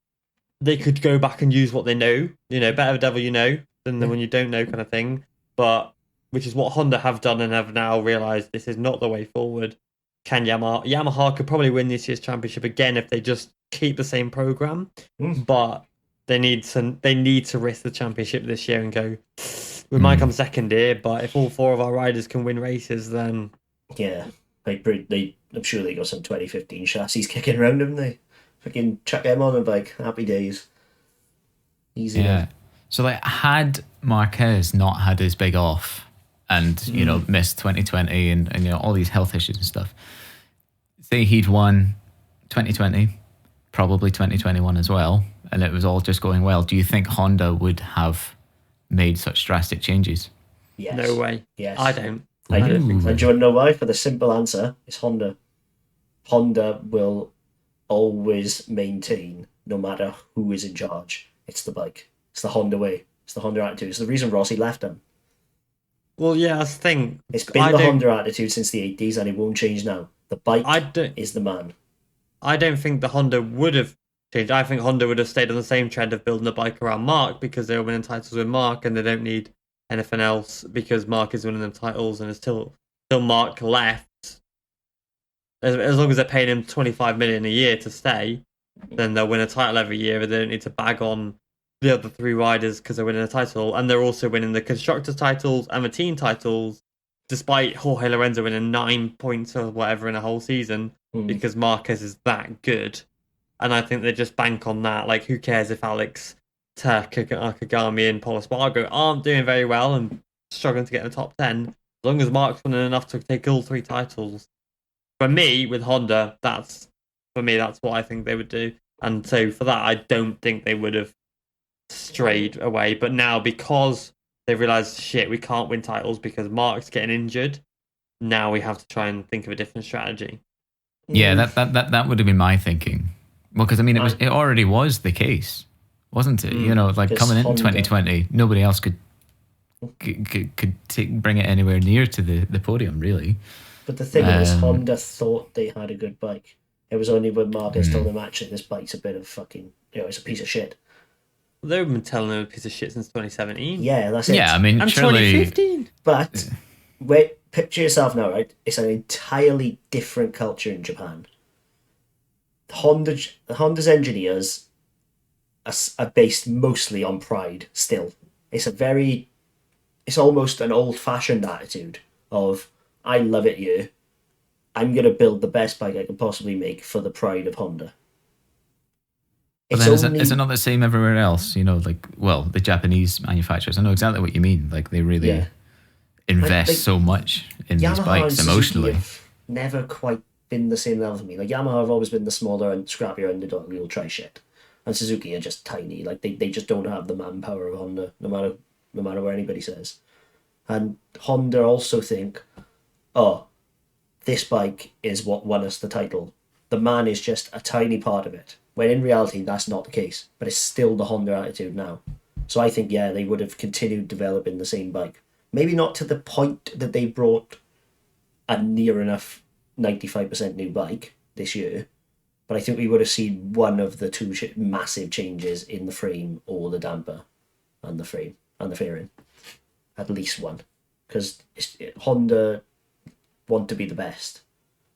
A: They could go back and use what they know. Better the devil you know than when you don't know kind of thing. But which is what Honda have done and have now realised this is not the way forward. Can Yamaha could probably win this year's championship again if they just keep the same program, but they need to risk the championship this year and go. We might come second here, but if all 4 of our riders can win races, then
B: I'm sure they got some 2015 chassis kicking around, haven't they? Fucking chuck them on a bike. Happy days. Easy.
C: Yeah. So like, had Marquez not had his big off and missed 2020 and all these health issues and stuff, say he'd won 2020, probably 2021 as well, and it was all just going well, do you think Honda would have made such drastic changes?
B: Yes.
A: No way.
B: Yes.
A: I don't.
B: I do. And do you want to know why? For the simple answer, it's Honda. Honda will always maintain, no matter who is in charge. It's the bike. It's the Honda way. It's the Honda attitude. It's the reason Rossi left them.
A: Well, yeah, that's the thing.
B: It's been the Honda attitude since the 80s, and it won't change now. The bike is the man.
A: I don't think the Honda would have changed. I think Honda would have stayed on the same trend of building a bike around Mark because they were winning titles with Mark, and they don't need anything else because Mark is winning them titles, and it's till Mark left. As long as they're paying him 25 million a year to stay, then they'll win a title every year, and they don't need to bag on the other 3 riders because they're winning a title, and they're also winning the constructors titles and the team titles, despite Jorge Lorenzo winning 9 points or whatever in a whole season because Marquez is that good. And I think they just bank on that. Like, who cares if Alex, Kagami and Paul Espargaro aren't doing very well and struggling to get in the top 10, as long as Mark's winning enough to take all 3 titles. For me, with Honda, that's what I think they would do. And so for that, I don't think they would have strayed away. But now, because they realised, shit, we can't win titles because Mark's getting injured, now we have to try and think of a different strategy.
C: Yeah, that would have been my thinking. Well, because I mean, it already was the case, wasn't it? Like coming into 2020, nobody else could bring it anywhere near to the podium, really.
B: But the thing is, Honda thought they had a good bike. It was only when Marquez told them, actually, this bike's a bit of fucking, it's a piece of shit.
A: They've been telling them a piece of shit since 2017.
B: Yeah, that's it.
C: Yeah, I mean,
A: and
C: surely
A: 2015.
B: But picture yourself now, right? It's an entirely different culture in Japan. Honda's engineers are based mostly on pride still. It's almost an old-fashioned attitude of, I love it here. I'm going to build the best bike I can possibly make for the pride of Honda.
C: But then is it not the same everywhere else? The Japanese manufacturers. I know exactly what you mean. Like, they really invest so much in these bikes emotionally.
B: Have never quite been the same level for me. Like, Yamaha have always been the smaller and scrappier underdog who'll try shit. And Suzuki are just tiny. Like, they just don't have the manpower of Honda, no matter what anybody says. And Honda also think, this bike is what won us the title. The man is just a tiny part of it. When in reality, that's not the case. But it's still the Honda attitude now. So I think, they would have continued developing the same bike. Maybe not to the point that they brought a near enough 95% new bike this year. But I think we would have seen one of the 2 massive changes in the frame or the damper and the frame and the fairing. At least one. Because Honda want to be the best.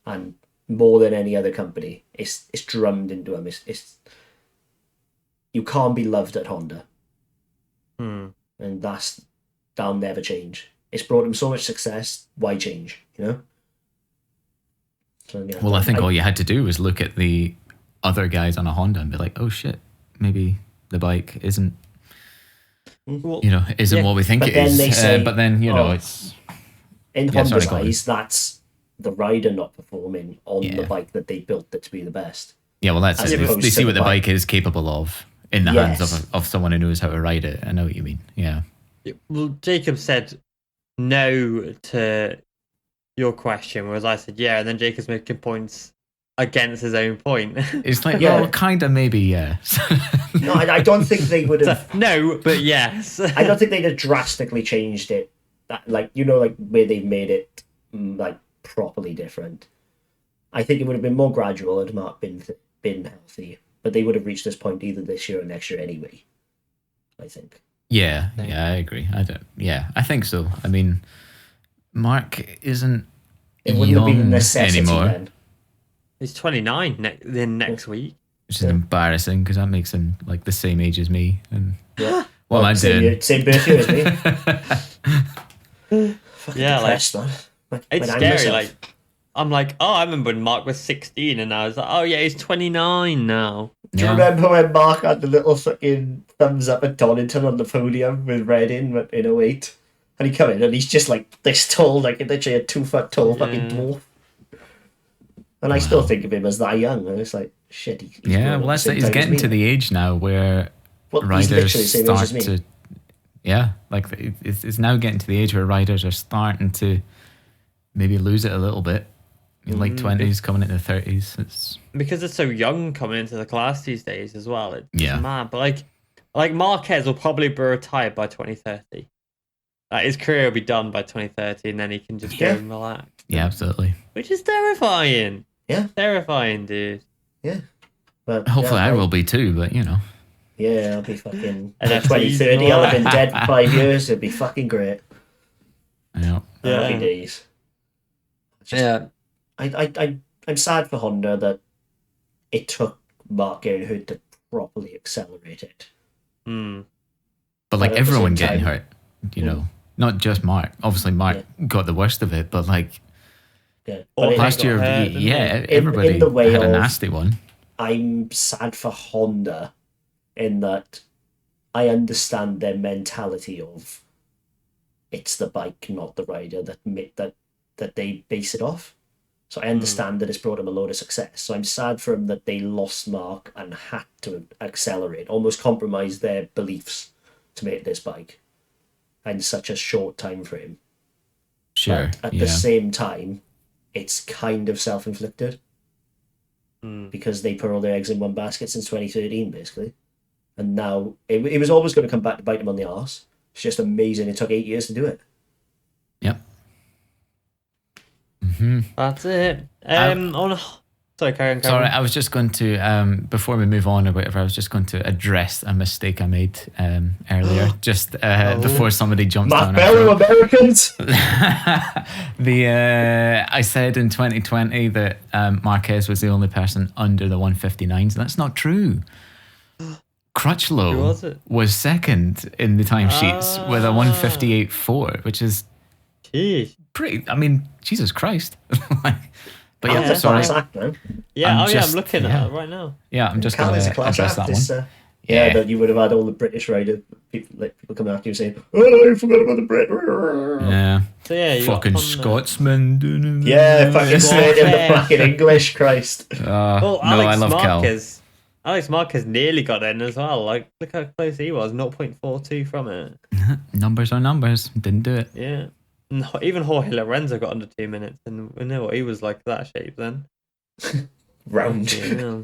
B: And more than any other company, it's drummed into them. You can't be loved at Honda. And that'll never change. It's brought them so much success, why change, So,
C: well, I think all you had to do was look at the other guys on a Honda and be like, oh shit, maybe the bike isn't
A: Well,
C: isn't what we think
B: but
C: it
B: then
C: is.
B: they say,
C: but then, it's...
B: in
C: Yeah,
B: Honda's
C: go on.
B: eyes, that's the rider not performing on the
C: Yeah.
B: bike that they built it to be the best.
C: Yeah, well, that's
B: As
C: it.
B: opposed
C: They see
B: to
C: what
B: the
C: the bike is capable of in the
B: Yes.
C: hands of someone who knows how to ride it. I know what you mean. Yeah.
A: Well, Jacob said no to your question, whereas I said yeah, and then Jacob's making points against his own point.
C: It's like,
B: Yeah.
C: well, kind of, maybe, yeah.
B: No, I don't think they would have.
A: No, but yes.
B: I don't think they'd have drastically changed it. Like where they've made it like properly different. I think it would have been more gradual had Mark been healthy, but they would have reached this point either this year or next year anyway. I think.
C: Yeah, I agree. I think so. I mean, Mark isn't
B: It wouldn't have
C: young
B: been a necessity
C: anymore,
B: then.
A: He's 29 next week.
C: which is embarrassing because that makes him like the same age as me. And
B: Yeah.
C: what am I doing?
B: Same birthday as me.
A: Yeah, like
B: Depressed, man.
A: it's
B: When I'm
A: scary.
B: myself.
A: Like I'm like, oh, I remember when Mark was 16, and I was like, oh yeah, he's 29 now.
B: Do you
C: Yeah.
B: remember when Mark had the little fucking thumbs up at Donington on the podium with Redding in 08? And he come in and he's just like this tall, like literally a 2 foot tall fucking dwarf. And I still think of him as that young. And it's like, shit. He's
C: Yeah, well, that's it. He's getting to the age now where
B: Well, he's
C: riders
B: literally the same age
C: start
B: as me.
C: to. Yeah, like it's now getting to the age where riders are starting to maybe lose it a little bit. In late 20s, coming into 30s. It's
A: Because they're so young coming into the class these days as well. It's
C: Yeah.
A: mad. But like Marquez will probably be retired by 2030. Like his career will be done by 2030, and then he can just go
B: Yeah.
A: and relax.
C: yeah, absolutely.
A: Which is terrifying.
B: Yeah.
A: Terrifying, dude.
B: Yeah. But
C: Hopefully,
B: yeah,
C: I will be too. But
B: Yeah, I'll be fucking... By
A: NFTs
B: 2030,
A: and all
B: I'll have been
A: that.
B: dead for 5 years. It'd be fucking great.
C: Yeah.
B: Happy days.
A: Yeah.
B: I'm sad for Honda that it took Mark getting hurt to properly accelerate it.
A: Mm.
C: But like
B: But at the
C: everyone
B: same
C: getting
B: time-
C: hurt, not just Mark. Obviously, Mark got the worst of it, but like
B: Yeah.
A: Or
B: But
C: last
A: got
C: year,
A: hurt, didn't
C: everybody
B: in the way
C: had a
B: of-
C: nasty one.
B: I'm sad for Honda in that I understand their mentality of it's the bike, not the rider that they base it off. So I understand that it's brought them a load of success. So I'm sad for them that they lost Mark and had to accelerate, almost compromise their beliefs to make this bike in such a short time frame.
C: Sure.
B: But at the same time, it's kind of self-inflicted because they put all their eggs in one basket since 2013, basically. And now it was always going to come back to bite them on the arse. It's just amazing it took 8 years to do it.
C: Yep. Mm-hmm.
A: That's it. Sorry, carry on.
C: Sorry, I was just going to, before we move on or whatever, I was just going to address a mistake I made earlier, just before somebody jumped
B: Mark
C: on
B: Bello, Americans!
C: I said in 2020 that Marquez was the only person under the 159s. That's not true.
A: Who
C: Crutchlow
A: was it?
C: was second in the timesheets with a 158.4, which is
A: Jeez.
C: pretty. I mean, Jesus Christ. But yeah,
B: That's a
C: sorry.
B: class act, man.
A: Yeah,
C: I'm
A: I'm looking at it right now.
C: Yeah, I'm just going
B: Cal is a
C: to
B: class
C: address
B: act.
C: that one.
B: Yeah, that you would have had all the British rider people coming after you saying, "Oh, I forgot about the Brit."
C: Yeah.
A: So yeah, you got
C: Fucking
A: Honda.
C: Scotsman.
B: Yeah, fucking straight in the
A: Yeah.
B: fucking English, Christ.
A: Well,
C: no, I love Cal.
A: Alex Marquez nearly got in as well. Like, look how close he was. 0.42 from it.
C: Numbers are numbers. Didn't do it.
A: Yeah. No, even Jorge Lorenzo got under 2 minutes, and we know what he was like that shape then.
B: Round.
A: Yeah,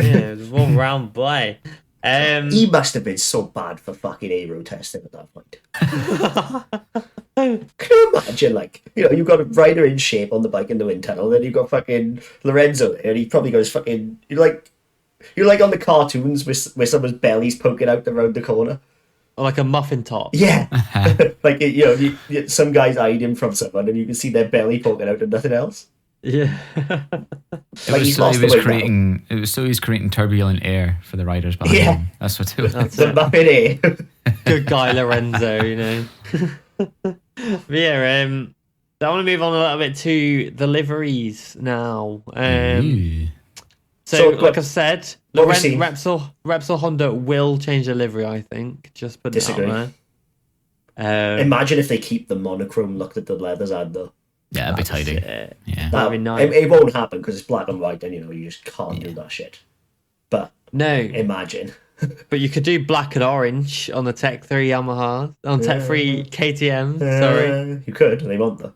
A: it was one round play.
B: He must have been so bad for fucking aero testing at that point. Can you imagine, like, you've got a rider in shape on the bike in the wind tunnel, then you've got fucking Lorenzo there, and he probably goes fucking... You're like on the cartoons where someone's belly's poking out around the corner.
A: Or like a muffin top.
B: Yeah. Like, some guys eyed him from someone, and you can see their belly poking out and nothing else.
A: Yeah.
B: Like, he's lost the weight now.
C: It was so he's creating turbulent air for the riders behind him. That's what it was.
B: The Muppet A.
A: Good guy, Lorenzo, But yeah, I want to move on a little bit to the liveries now.
C: Ooh.
A: So,
B: So,
A: like I've said,
B: Obviously,
A: Repsol Honda will change the livery, I think. Just put it out there.
B: Imagine if they keep the monochrome look that the leathers had, though.
C: Yeah, it'd be tidy. Yeah.
A: That'd be nice.
B: It won't happen because it's black and white, and you just can't do that shit. But
A: no,
B: imagine.
A: But you could do black and orange on the Tech 3 Yamaha, on Tech 3 KTM. Sorry,
B: you could. They won't though.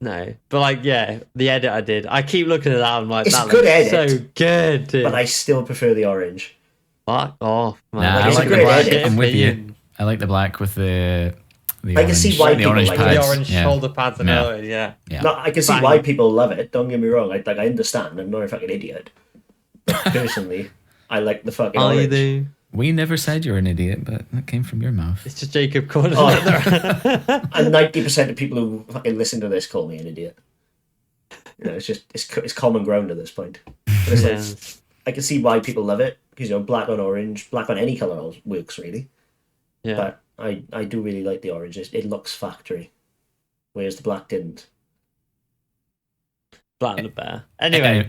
A: No, but the edit I did. I keep looking at that. I'm like,
B: it's
A: that
B: a good edit,
A: so good. Dude.
B: But I still prefer the orange.
A: Fuck off, man.
C: Nah, I like the black. I'm with you. I like the black with the
B: I can see why people like
A: the orange shoulder pads and all. Yeah.
B: No, I can see why people love it. Don't get me wrong. I understand. I'm not a fucking idiot. But personally, I like the fucking orange.
A: You do.
C: We never said you're an idiot, but that came from your mouth.
A: It's just Jacob calling it.
B: And 90% of people who fucking listen to this call me an idiot. It's just it's common ground at this point. But it's like, I can see why people love it because black on orange, black on any color works really.
A: Yeah.
B: But I do really like the orange. It looks factory, whereas the black didn't.
A: Black and the bear. Anyway.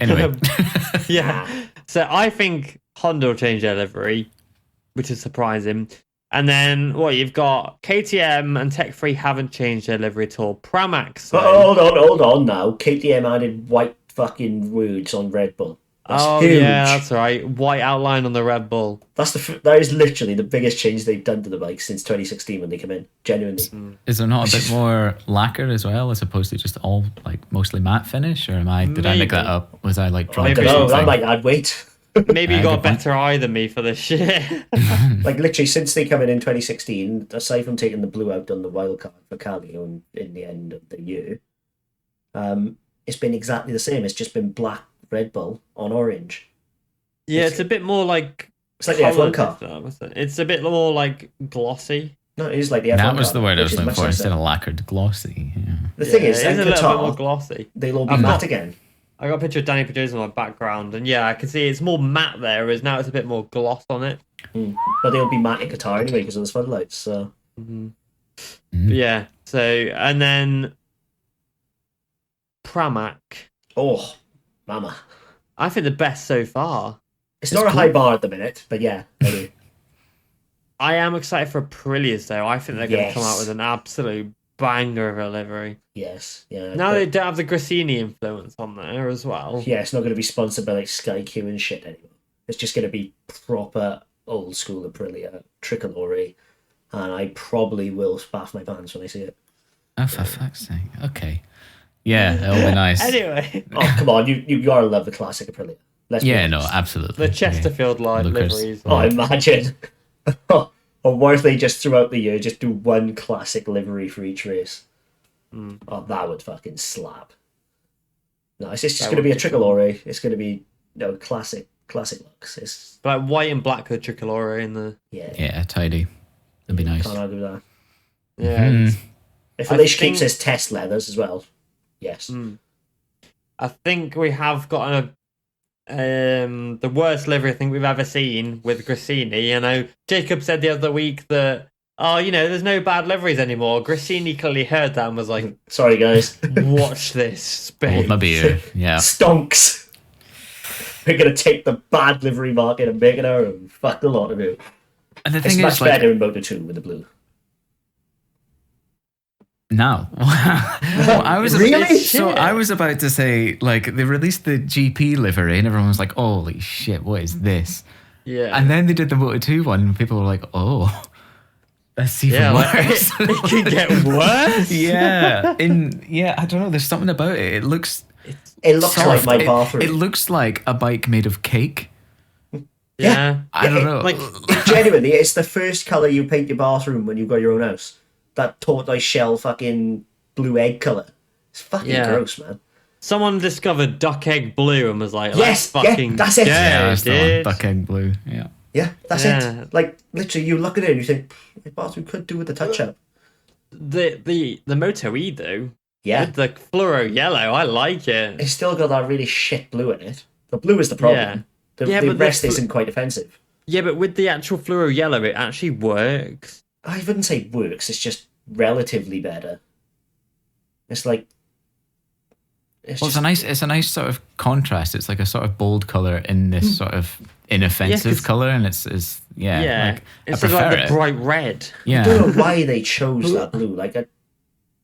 A: Yeah. So I think Honda will change their livery, which is surprising. And then you've got KTM and Tech 3 haven't changed their livery at all. Pramax.
B: But hold on now. KTM added white fucking words on Red Bull. That's huge.
A: Yeah, that's right. White outline on the Red Bull.
B: That is literally the biggest change they've done to the bike since 2016 when they come in. Genuinely.
C: Is there not a bit more lacquer as well, as opposed to just all mostly matte finish? Or did I make that up? Was I
B: I don't know. That might add weight.
A: Maybe you got a better eye than me for this shit.
B: Literally since they come in 2016, aside from taking the blue out on the wildcard for Cali in the end of the year, it's been exactly the same. It's just been black Red Bull on orange.
A: Yeah, it's a bit more like...
B: It's like the F1 car.
A: It's a bit more like glossy.
B: No, it is like the F1 car.
C: That was the word I was looking for, instead of lacquered, glossy. Yeah.
B: The thing is,
A: it's a little bit more glossy.
B: They'll all be matte again.
A: I got a picture of Danny Pedrosa in my background, and I can see it's more matte there, whereas now it's a bit more gloss on it.
B: But they'll be matte in guitar anyway because of the floodlights. So.
A: Yeah, so, and then Pramac.
B: Oh, mama.
A: I think the best so far.
B: It's not a high bar at the minute, but yeah, I do.
A: I am excited for Aprilia's though. I think they're going to come out with an absolute banger of a livery.
B: Yes, yeah.
A: Now they don't have the Grassini influence on there as well.
B: Yeah, it's not going to be sponsored by like Sky Q and shit anymore. It's just going to be proper old school Aprilia, tricolore, and I probably will spaff my pants when I see it.
C: Oh, for fuck's sake. Okay. Yeah, it'll be nice.
A: Anyway.
B: Oh, come on. You gotta love the classic Aprilia.
C: No, absolutely.
A: The Chesterfield liveries.
B: Oh, imagine. Or what if they just throughout the year just do one classic livery for each race? Oh, that would fucking slap. No, it's just going to be a tricolore. It's going to be classic looks. It's
A: like white and black with tricolore in the...
C: Yeah, tidy. That'd be nice.
B: Can't argue with that.
A: Yeah.
B: If Alicia keeps his test leathers as well, yes.
A: I think we have got the worst livery I think we've ever seen with Grassini. I know Jacob said the other week that, there's no bad liveries anymore. Grassini clearly heard that and was like,
B: sorry guys,
A: watch this space.
C: Hold my beer. Yeah.
B: Stonks. We're going to take the bad livery market and make it our own. Fuck a lot of it.
C: And the thing
B: it's
C: is,
B: much better in Moto2 with the blue.
C: No. I was
B: really?
C: I was about to say, they released the GP livery and everyone was like, holy shit, what is this?
A: Yeah.
C: And then they did the Moto2 one and people were like, oh, that's even worse.
A: It can get worse?
C: Yeah. I don't know, there's something about it. It looks
B: soft. Like my bathroom.
C: It looks like a bike made of cake.
A: Yeah.
C: I don't know.
B: Genuinely, it's the first colour you paint your bathroom when you've got your own house. That tortoise shell fucking blue egg colour. It's fucking gross, man.
A: Someone discovered duck egg blue and was like, that's it.
C: Yeah, that's the one, duck egg blue. Yeah.
B: Yeah, that's it. Literally, you look at it and you think, my bathroom could do with a touch-up.
A: The Moto E, though,
B: with
A: the fluoro yellow, I like it.
B: It's still got that really shit blue in it. The blue is the problem. The rest isn't quite offensive. Yeah,
A: but with the actual fluoro yellow, it actually works.
B: I wouldn't say works, it's just relatively better. It's
C: It's a nice sort of contrast. It's like a sort of bold color in this sort of inoffensive color, and it's like,
A: it's
C: I prefer
A: like the bright red.
C: Yeah,
B: I don't know why they chose that blue.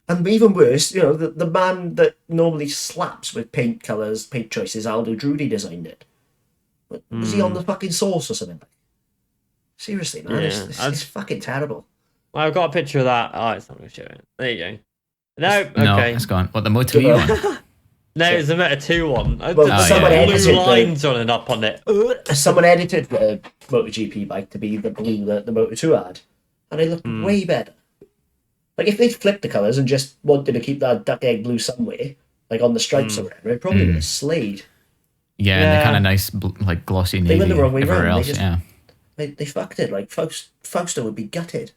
B: And even worse, the man that normally slaps with paint colors, paint choices, Aldo Drudy designed it. Was he on the fucking source or something? Seriously, man, it's fucking terrible.
A: Well, I've got a picture of that. Oh, it's not going to show it. There you go. No, okay.
C: No, it's gone. What, the Moto E one?
A: No, it's a Moto2 one.
B: Well, someone edited
A: blue lines running up on it.
B: Someone edited the MotoGP bike to be the blue that the Moto2 had, and it looked way better. Like, if they flipped the colours and just wanted to keep that duck egg blue somewhere, like on the stripes or whatever, it probably would have slayed.
C: Yeah, and the kind of nice, like, glossy navy.
B: They went the wrong way around.
C: They
B: fucked it. Like, Fausto would be gutted.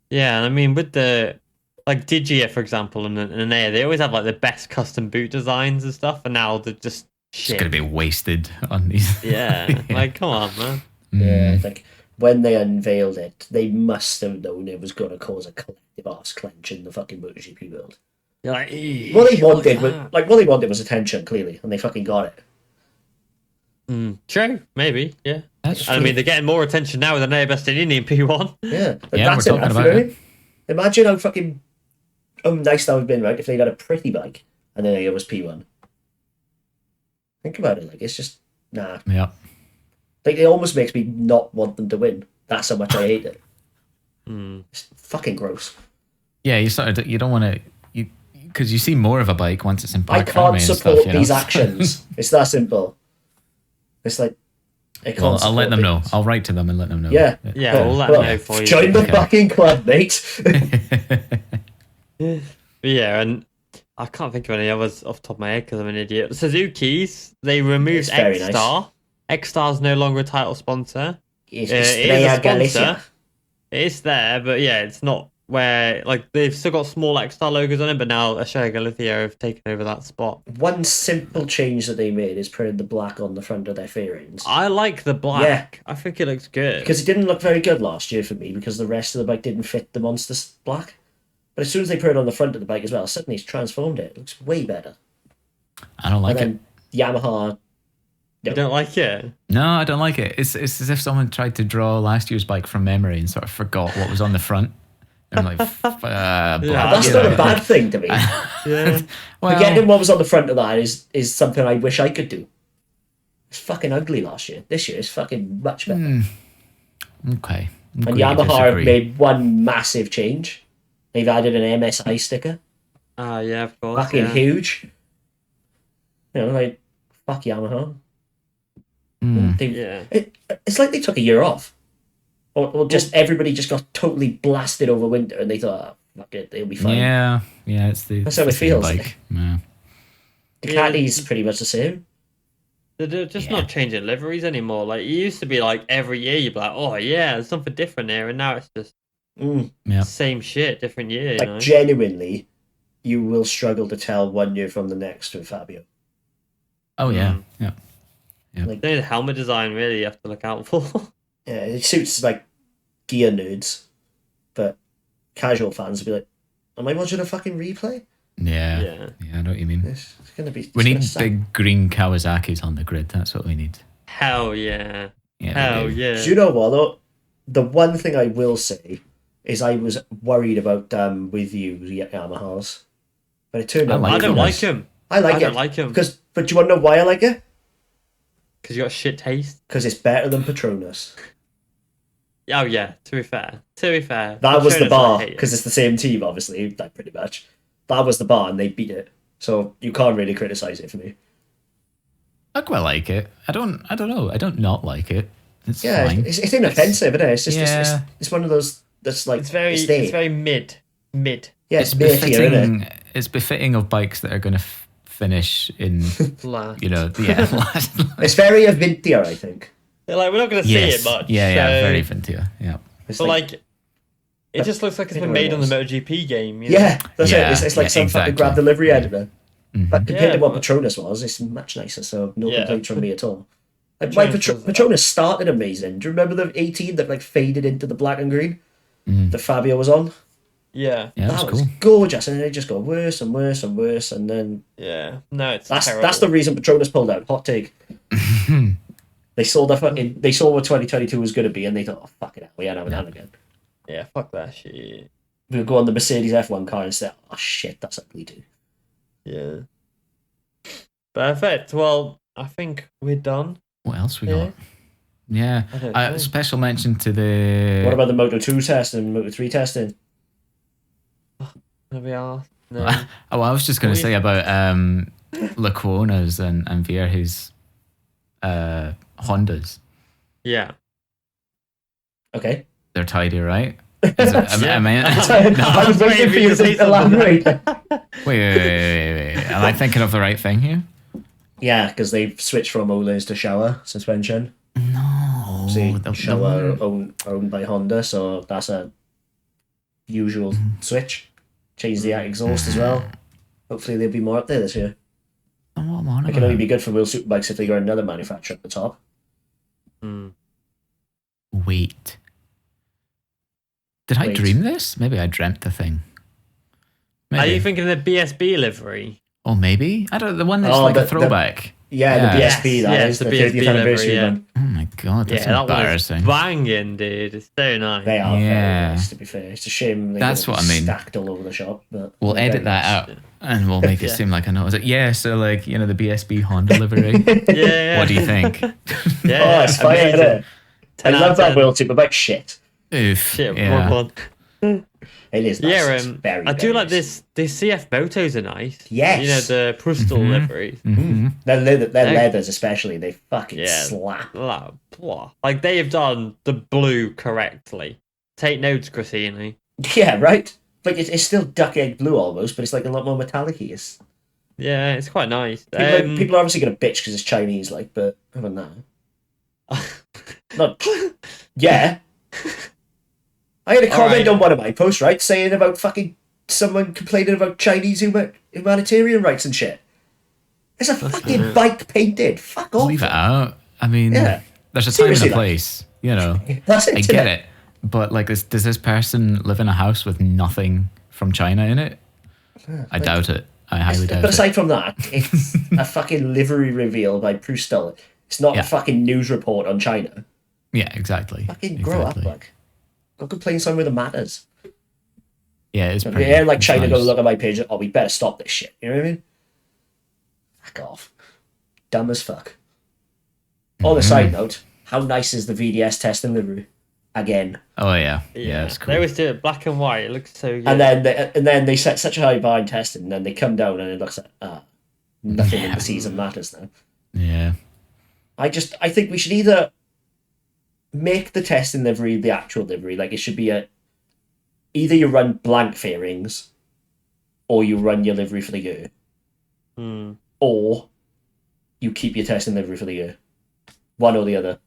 A: Yeah, and I mean, with the... Like Digia, for example, and Air, they always have like the best custom boot designs and stuff, and now they're just shit.
C: It's going to be wasted on these.
A: Yeah, like, come on, man.
B: Yeah, like, when they unveiled it, they must have known it was going to cause a collective arse clench in the fucking MotoGP world.
A: You're like,
B: what they wanted was attention, clearly, and they fucking got it.
A: True, maybe, yeah.
C: That's
A: I mean, they're getting more attention now with an Air Best in Indian P1.
B: Yeah,
C: that's
B: enough, you know what I mean? Imagine how fucking nice that would have been, right, if they had a pretty bike and then it was P1. Think about it, like, it's just, nah.
C: Yeah.
B: Like, it almost makes me not want them to win. That's how much I hate it. It's fucking gross.
C: Yeah, you don't want to, because you see more of a bike once it's in
B: I
C: park.
B: can't support these actions. It's that simple. It's like,
C: well, I'll let them know. I'll write to them and let them know.
B: Yeah.
A: Yeah, we'll let them know for you.
B: Join the fucking club, mate.
A: Yeah, and I can't think of any others off the top of my head because I'm an idiot. Suzuki's, they removed X-Star.
B: Nice.
A: X-Star's no longer a title sponsor.
B: It's
A: It is a sponsor. It's there, but yeah, it's not where, like, they've still got small X-Star logos on it, but now Ashera Galicia have taken over that spot.
B: One simple change that they made is putting the black on the front of their fairings.
A: I like the black.
B: Yeah.
A: I think it looks good.
B: Because it didn't look very good last year for me because the rest of the bike didn't fit the Monster black. But as soon as they put it on the front of the bike as well, suddenly it's transformed it. It looks way better.
C: I don't like it.
B: Yamaha...
A: You don't like it?
C: No, I don't like it. It's as if someone tried to draw last year's bike from memory and sort of forgot what was on the front. And I'm like,
B: that's not a bad thing to me.
A: Yeah.
C: Well,
B: Forgetting what was on the front of that is something I wish I could do. It's fucking ugly last year. This year is fucking much better.
C: Okay.
B: And Yamaha have made one massive change. They've added an MSI sticker.
A: Yeah, of course.
B: Fucking huge. You know, like, fuck Yamaha. It's like they took a year off. Or just everybody just got totally blasted over winter and they thought, oh, fuck it, they'll be fine.
C: Yeah, that's
B: how it feels.
C: Bike. Yeah.
B: Ducati's pretty much the same.
A: They're just not changing liveries anymore. Like, it used to be like every year you'd be like, oh yeah, there's something different here, and now it's just same shit, different year.
B: Like, genuinely, you will struggle to tell 1 year from the next with Fabio.
C: Oh yeah, yeah.
A: Like, the helmet design really you have to look out for.
B: Yeah, it suits like gear nerds, but casual fans will be like, "Am I watching a fucking replay?"
C: Yeah, I know what you mean.
B: It's gonna be.
C: We need big green Kawasaki's on the grid. That's what we need.
A: Hell yeah!
B: Do you know what though? The one thing I will say is I was worried about with you Yamahas, but it turned out
A: I don't like him.
B: I don't like him. But do you want to know why I like it?
A: Because you got shit taste.
B: Because it's better than Petronas.
A: Oh yeah, to be fair.
B: That was the bar, because it's the same team, obviously, like, pretty much. That was the bar, and they beat it. So you can't really criticise it for me.
C: I quite like it. I don't know. I don't not like it. It's fine.
B: It's inoffensive, isn't it? It's just it's one of those that's like
A: it's very mid.
B: Yeah, it's befitting, isn't it?
C: It's befitting of bikes that are going to finish in last.
B: It's very Avintia, I think.
A: Like, we're not going to see it much.
C: Yeah, very Avintia. Yeah.
A: But like it just looks like it's been made on the MotoGP game. You know?
B: Yeah, that's it. It's like some fucking grab the livery editor. But compared to what Petronas was, it's much nicer, so no complaints from me at all. Like, my Petronas started amazing. Do you remember the 18 that like faded into the black and green that Fabio was on?
A: Yeah.
C: Yeah,
B: that
C: that's
B: was
C: cool.
B: gorgeous, and then they just got worse and worse and worse, and then
A: Yeah. No, it's
B: that's
A: terrible.
B: the reason Petronas pulled out. Hot take. They saw what 2022 was going to be, and they thought, "Oh fuck it, we ain't having that again."
A: Yeah, fuck that shit.
B: We'll go on the Mercedes F1 car and say, "Oh shit, that's ugly too."
A: Yeah. Perfect. Well, I think we're done.
C: What else we
A: Yeah.
C: got? Yeah,
A: I don't know.
C: special mention to the.
B: What about the Moto2 test and Moto3 testing?
A: There we are. No.
C: Oh, I was just going to
A: What
C: say about Laquona's and Vierge's Hondas.
A: Yeah.
B: Okay.
C: They're tidy, right? Is it, I mean,
B: I was waiting for you to say elaborate.
C: wait. Am I thinking of the right thing here?
B: Yeah, because they've switched from Ola's to Showa suspension.
C: No.
B: See,
C: the
B: Showa
C: one-
B: are owned by Honda, so that's a usual switch. Change the exhaust as well. Hopefully they'll be more up there this year.
C: what am I on
B: It can
C: about?
B: only be good for Wheel Superbikes if they got another manufacturer at the top.
C: Wait. Did I
B: Wait.
C: dream this? Maybe I dreamt the thing.
A: Are
C: Maybe.
A: you thinking of the BSB livery?
C: Oh, maybe? I don't. The one that's
B: Oh,
C: like a
B: the-
C: throwback.
B: Yeah,
C: Yeah.
B: the BSB,
A: Yes,
B: that
A: yes,
B: is
A: the
B: the
A: BSB
B: 30th anniversary
A: livery, yeah.
B: one.
C: Oh my god, that's
A: Yeah, that
C: embarrassing.
A: was banging, dude. It's so nice.
B: They are
C: Yeah.
B: very nice, to be fair. It's a shame they
C: That's
B: got
C: what I mean.
B: stacked all over the shop. But
C: We'll
B: they're
C: edit
B: very
C: that
B: nice.
C: out and we'll make it
A: Yeah.
C: seem like I know. Is it? Yeah, so like, you know, the BSB Honda livery.
A: Yeah.
C: What do you think?
B: Oh,
A: Yeah.
B: it's fire,
A: amazing.
B: innit? I
A: 10 out
B: love
A: of
B: that
A: 10.
B: Wheel Superbike shit.
C: Oof.
A: Shit,
C: yeah.
A: one.
B: It is nice.
A: Yeah,
B: It's very,
A: I do
B: very
A: like
B: nice.
A: this CF motos are nice.
B: Yes.
A: You know, the Bristol liveries.
B: Their leathers especially, they fucking
A: Yeah.
B: slap.
A: Like, they have done the blue correctly. Take notes, Grassini.
B: Yeah, right? Like, it's still duck egg blue almost, but it's like a lot more metallic-y. It's,
A: Yeah, it's quite nice.
B: people are obviously going to bitch because it's Chinese, like, but other than that. Not, yeah. I had a comment
A: Alright.
B: on one of my posts, right, saying about fucking someone complaining about Chinese humanitarian rights and shit. There's a fucking bike painted. Fuck off.
C: Leave it out. I mean,
B: Yeah.
C: there's a time and
B: Seriously,
C: a
B: like-
C: place, you know.
B: That's it.
C: I get it. But like, does this person live in a house with nothing from China in it? I doubt it. I highly doubt
B: But
C: it.
B: aside from that, it's a fucking livery reveal by Prustel. It's not
C: Yeah.
B: a fucking news report on China.
C: Yeah, exactly.
B: Fucking grow up,
C: Exactly.
B: like. Go complain somewhere that matters.
C: Yeah, it's pretty.
B: Yeah, like
C: it's
B: China
C: nice.
B: go look at my page. Oh, we better stop this shit. You know what I mean? Fuck off. Dumb as fuck. On a side note, how nice is the VDS test and livery? Again.
C: Oh yeah, yeah, it's
A: They
C: cool.
A: always do it black and white. It looks so good.
B: And then they set such a high bar in testing, and then they come down and it looks like nothing in the season matters now.
C: Yeah,
B: I think we should either make the testing livery the actual livery. Like, it should be either you run blank fairings or you run your livery for the year. Or you keep your testing livery for the year. One or the other.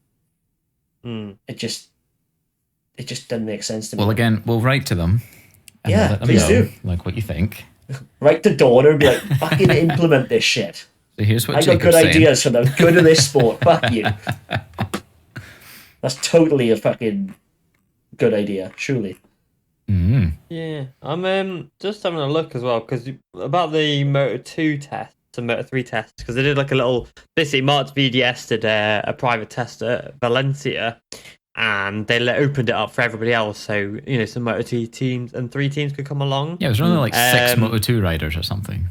B: It just doesn't make sense to me.
C: well, again, we'll write to them. And
B: Yeah,
C: let them
B: please
C: know,
B: do.
C: like what you think.
B: Write to Dorner and be like, fucking implement this shit.
C: So here's what
B: I got
C: Jacob's
B: good
C: saying.
B: ideas for the good of this sport. Fuck you. That's totally a fucking good idea, surely.
C: Mm.
A: Yeah, I'm just having a look as well because about the Moto2 tests and Moto3 tests because they did like a little. Basically, March VDS did a private test at Valencia, and they opened it up for everybody else. So you know, some Moto2 teams and 3 teams could come along.
C: Yeah, it was only like 6
A: Um,
C: Moto2 riders or something.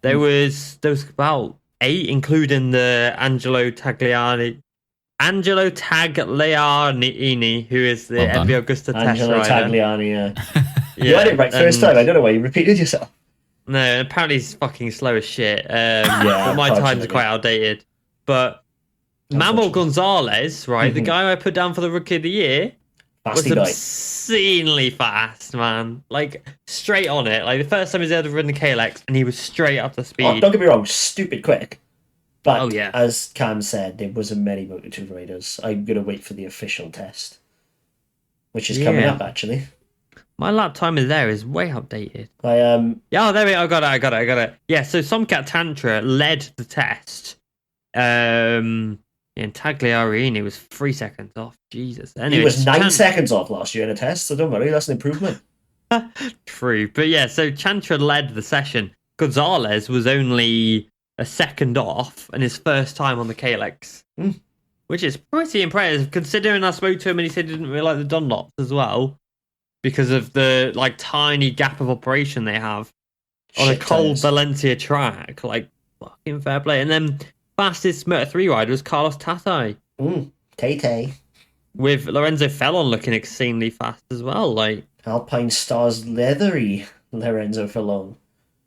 A: There was about 8, including the Angelo Tagliani, who is the
C: Well done.
A: MV Augusta test
B: Angelo
A: rider.
B: Tagliani, yeah.
A: Yeah,
B: You had it right first
A: and-
B: time. I don't know why you repeated yourself.
A: No, apparently he's fucking slow as shit. But my
B: unfortunately.
A: times are quite outdated. But Manuel Gonzalez, right, the guy I put down for the Rookie of the Year, was
B: Fasty guy.
A: obscenely fast, man. Like, straight on it. Like, the first time he's ever ridden the KLX, and he was straight up the
B: Oh,
A: speed.
B: don't get me wrong, stupid quick. But
A: Oh, yeah.
B: as Cam said, there wasn't many Moto2 riders. I'm going to wait for the official test, which is coming
A: Yeah.
B: up, actually.
A: My lap timer there is way outdated.
B: I
A: Yeah, oh, there we go. I got it. Yeah, so Somcat Tantra led the test. And Tagliarini was 3 seconds off. Jesus. Anyway,
B: He was 9
A: Tan-
B: seconds off last year in a test, so don't worry, that's an improvement.
A: True. But yeah, so Chantra led the session. Gonzalez was only a second off and his first time on the Kalex, which is pretty impressive considering I spoke to him and he said he didn't really like the Dunlops as well because of the like tiny gap of operation they have on a cold Valencia track. Like, fucking fair play. And then fastest Moto3 rider was Carlos Tatay.
B: Tay.
A: With Lorenzo Fellon looking extremely fast as well. Like
B: Alpine Stars leathery Lorenzo Fellon.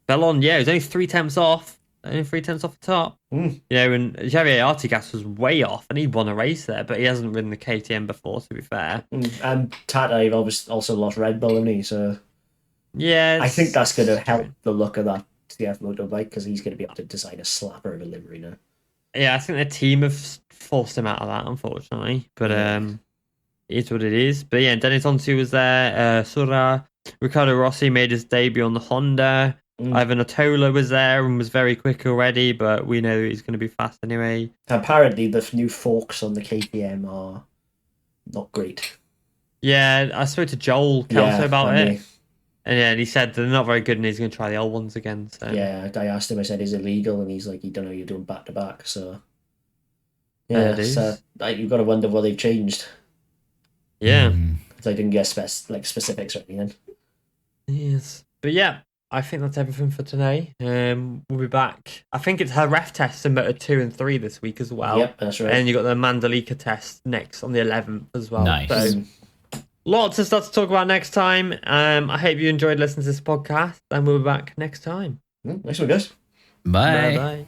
A: Fellon, yeah, he was only 3/10 off. Only 3/10 off the top. You know, and Javier Artigas was way off, and he won a race there, but he hasn't ridden the KTM before, to be fair.
B: And Tatay obviously also lost Red Bull, hasn't he? So
A: yeah,
B: I think that's going to help the look of that CF motorbike because he's going to be able to design a slapper of a livery now.
A: Yeah, I think the team have forced him out of that, unfortunately. But it is what it is. But yeah, Dennis Onsu was there. Sura, Ricardo Rossi made his debut on the Honda. Ivan Otola was there and was very quick already, but we know he's going to be fast anyway.
B: Apparently, the new forks on the KTM are not great.
A: Yeah, I spoke to Joel Kelso about it.
B: And
A: yeah, he said they're not very good and he's going to try the old ones again. So.
B: Yeah, I asked him, I said, is it illegal? And he's like, you don't know, you're doing back to back. So, yeah, so you've got to wonder what they've changed.
A: Yeah.
B: Because I didn't get specifics or anything.
A: Yes. But yeah, I think that's everything for today. We'll be back. I think it's her ref tests in Moto 2 and 3 this week as well.
B: Yep, that's right.
A: And you got the Mandalika test next on the 11th as well.
C: Nice.
A: So, lots of stuff to talk about next time. I hope you enjoyed listening to this podcast, and we'll be back next time.
B: Nice one, guys.
C: Bye.
A: Bye-bye.